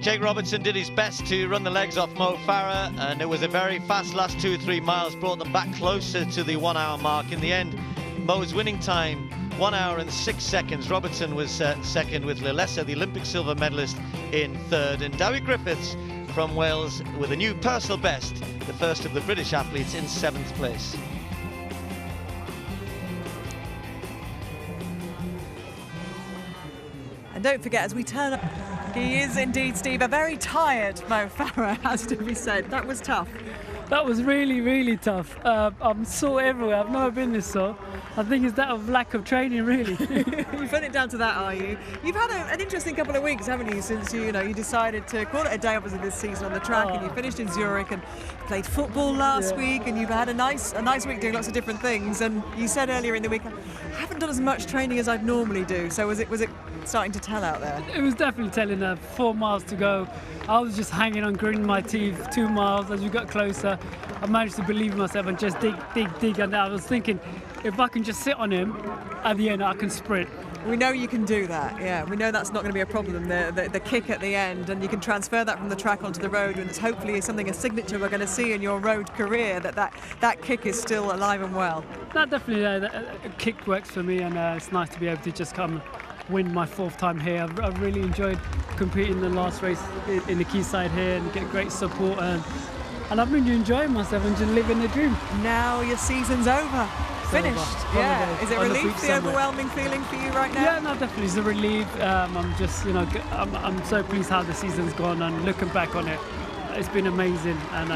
Jake Robertson did his best to run the legs off Mo Farah, and it was a very fast last 2 or 3 miles, brought them back closer to the 1 hour mark. In the end, Mo's winning time, 1 hour and 6 seconds. Robertson was 2nd, with Lilesa, the Olympic silver medalist, in 3rd. And Dowie Griffiths from Wales with a new personal best, the first of the British athletes, in 7th place. And don't forget, as we turn up, he is indeed, Steve, a very tired Mo Farah, has to be said. That was tough. That was really, really tough. I'm sore everywhere. I've never been this sore. I think it's that of lack of training, really. You put it down to that, are you? You've had an interesting couple of weeks, haven't you, since you decided to call it a day, obviously, this season on the track, and you finished in Zurich and played football last week, and you've had a nice week doing lots of different things. And you said earlier in the week, I haven't done as much training as I'd normally do. So was it starting to tell out there? It was definitely telling. 4 miles to go. I was just hanging on, gritting my teeth. 2 miles. As we got closer, I managed to believe in myself and just dig. And I was thinking, if I can just sit on him, at the end I can sprint. We know you can do that, yeah. We know that's not going to be a problem, the kick at the end, and you can transfer that from the track onto the road, and it's hopefully something, a signature we're going to see in your road career, that kick is still alive and well. That definitely, that kick works for me, and it's nice to be able to just come win my 4th time here. I've really enjoyed competing in the last race in the Quayside here and get great support, and I've been enjoying myself and just living the dream. Now your season's over. Finished, over. yeah. Holiday Is it on the relief, beach the somewhere. overwhelming feeling for you right now? Yeah, no, definitely. It's a relief. I'm just, I'm so pleased how the season's gone, and looking back on it, it's been amazing. And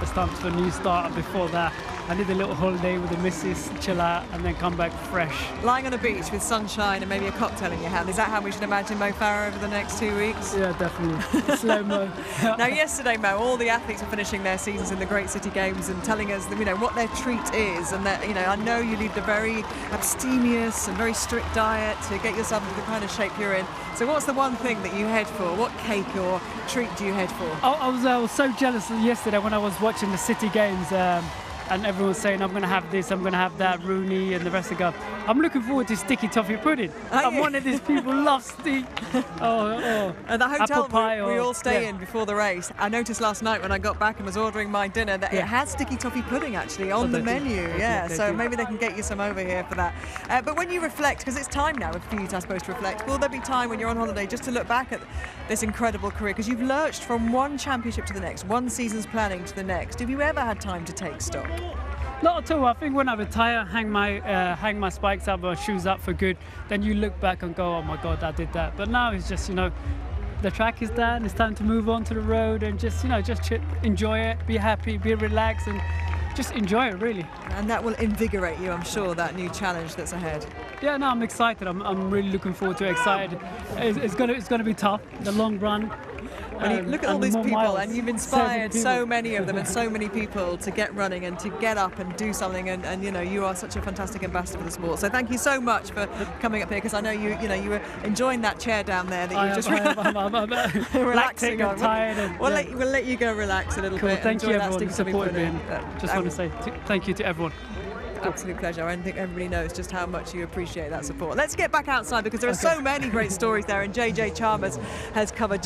it's time for a new start. Before that, I did a little holiday with the missus, chill out, and then come back fresh. Lying on a beach with sunshine and maybe a cocktail in your hand. Is that how we should imagine Mo Farah over the next 2 weeks? Yeah, definitely. Slow-mo. Now, yesterday, Mo, all the athletes were finishing their seasons in the Great City Games and telling us, what their treat is. And that, I know you lead a very abstemious and very strict diet to get yourself into the kind of shape you're in. So what's the one thing that you head for? What cake or treat do you head for? I was so jealous yesterday when I was watching the City Games. And everyone was saying, I'm going to have this, I'm going to have that, Rooney and the rest of the guys. I'm looking forward to sticky toffee pudding. I'm one of these people loves the And the hotel apple pie we all stay yeah. in before the race, I noticed last night when I got back and was ordering my dinner that it had sticky toffee pudding actually on the menu. So maybe they can get you some over here for that. But when you reflect, because it's time now for you, I suppose, to reflect, will there be time when you're on holiday just to look back at this incredible career? Because you've lurched from one championship to the next, one season's planning to the next. Have you ever had time to take stock? Not at all. I think when I retire, hang my spikes up, my shoes up for good, then you look back and go, oh my God, I did that. But now it's just, the track is done. It's time to move on to the road and just enjoy it, be happy, be relaxed, and just enjoy it, really. And that will invigorate you, I'm sure, that new challenge that's ahead. Yeah, no, I'm excited. I'm really looking forward to it. Excited. It's gonna be tough. The long run. When you look at all these more people, miles. and you've 7 inspired people. so many of them and so many people to get running and to get up and do something, and you are such a fantastic ambassador for the sport. So thank you so much for coming up here, because I know you were enjoying that chair down there that you just relaxing on. I'm tired. And, We'll let you go relax a little cool. bit. Thank you, enjoy that everyone, who sticky toffee supported me. pudding. Just want to say thank you to everyone. Absolute pleasure. I think everybody knows just how much you appreciate that support. Let's get back outside, because there are so many great stories there, and JJ Chalmers has covered just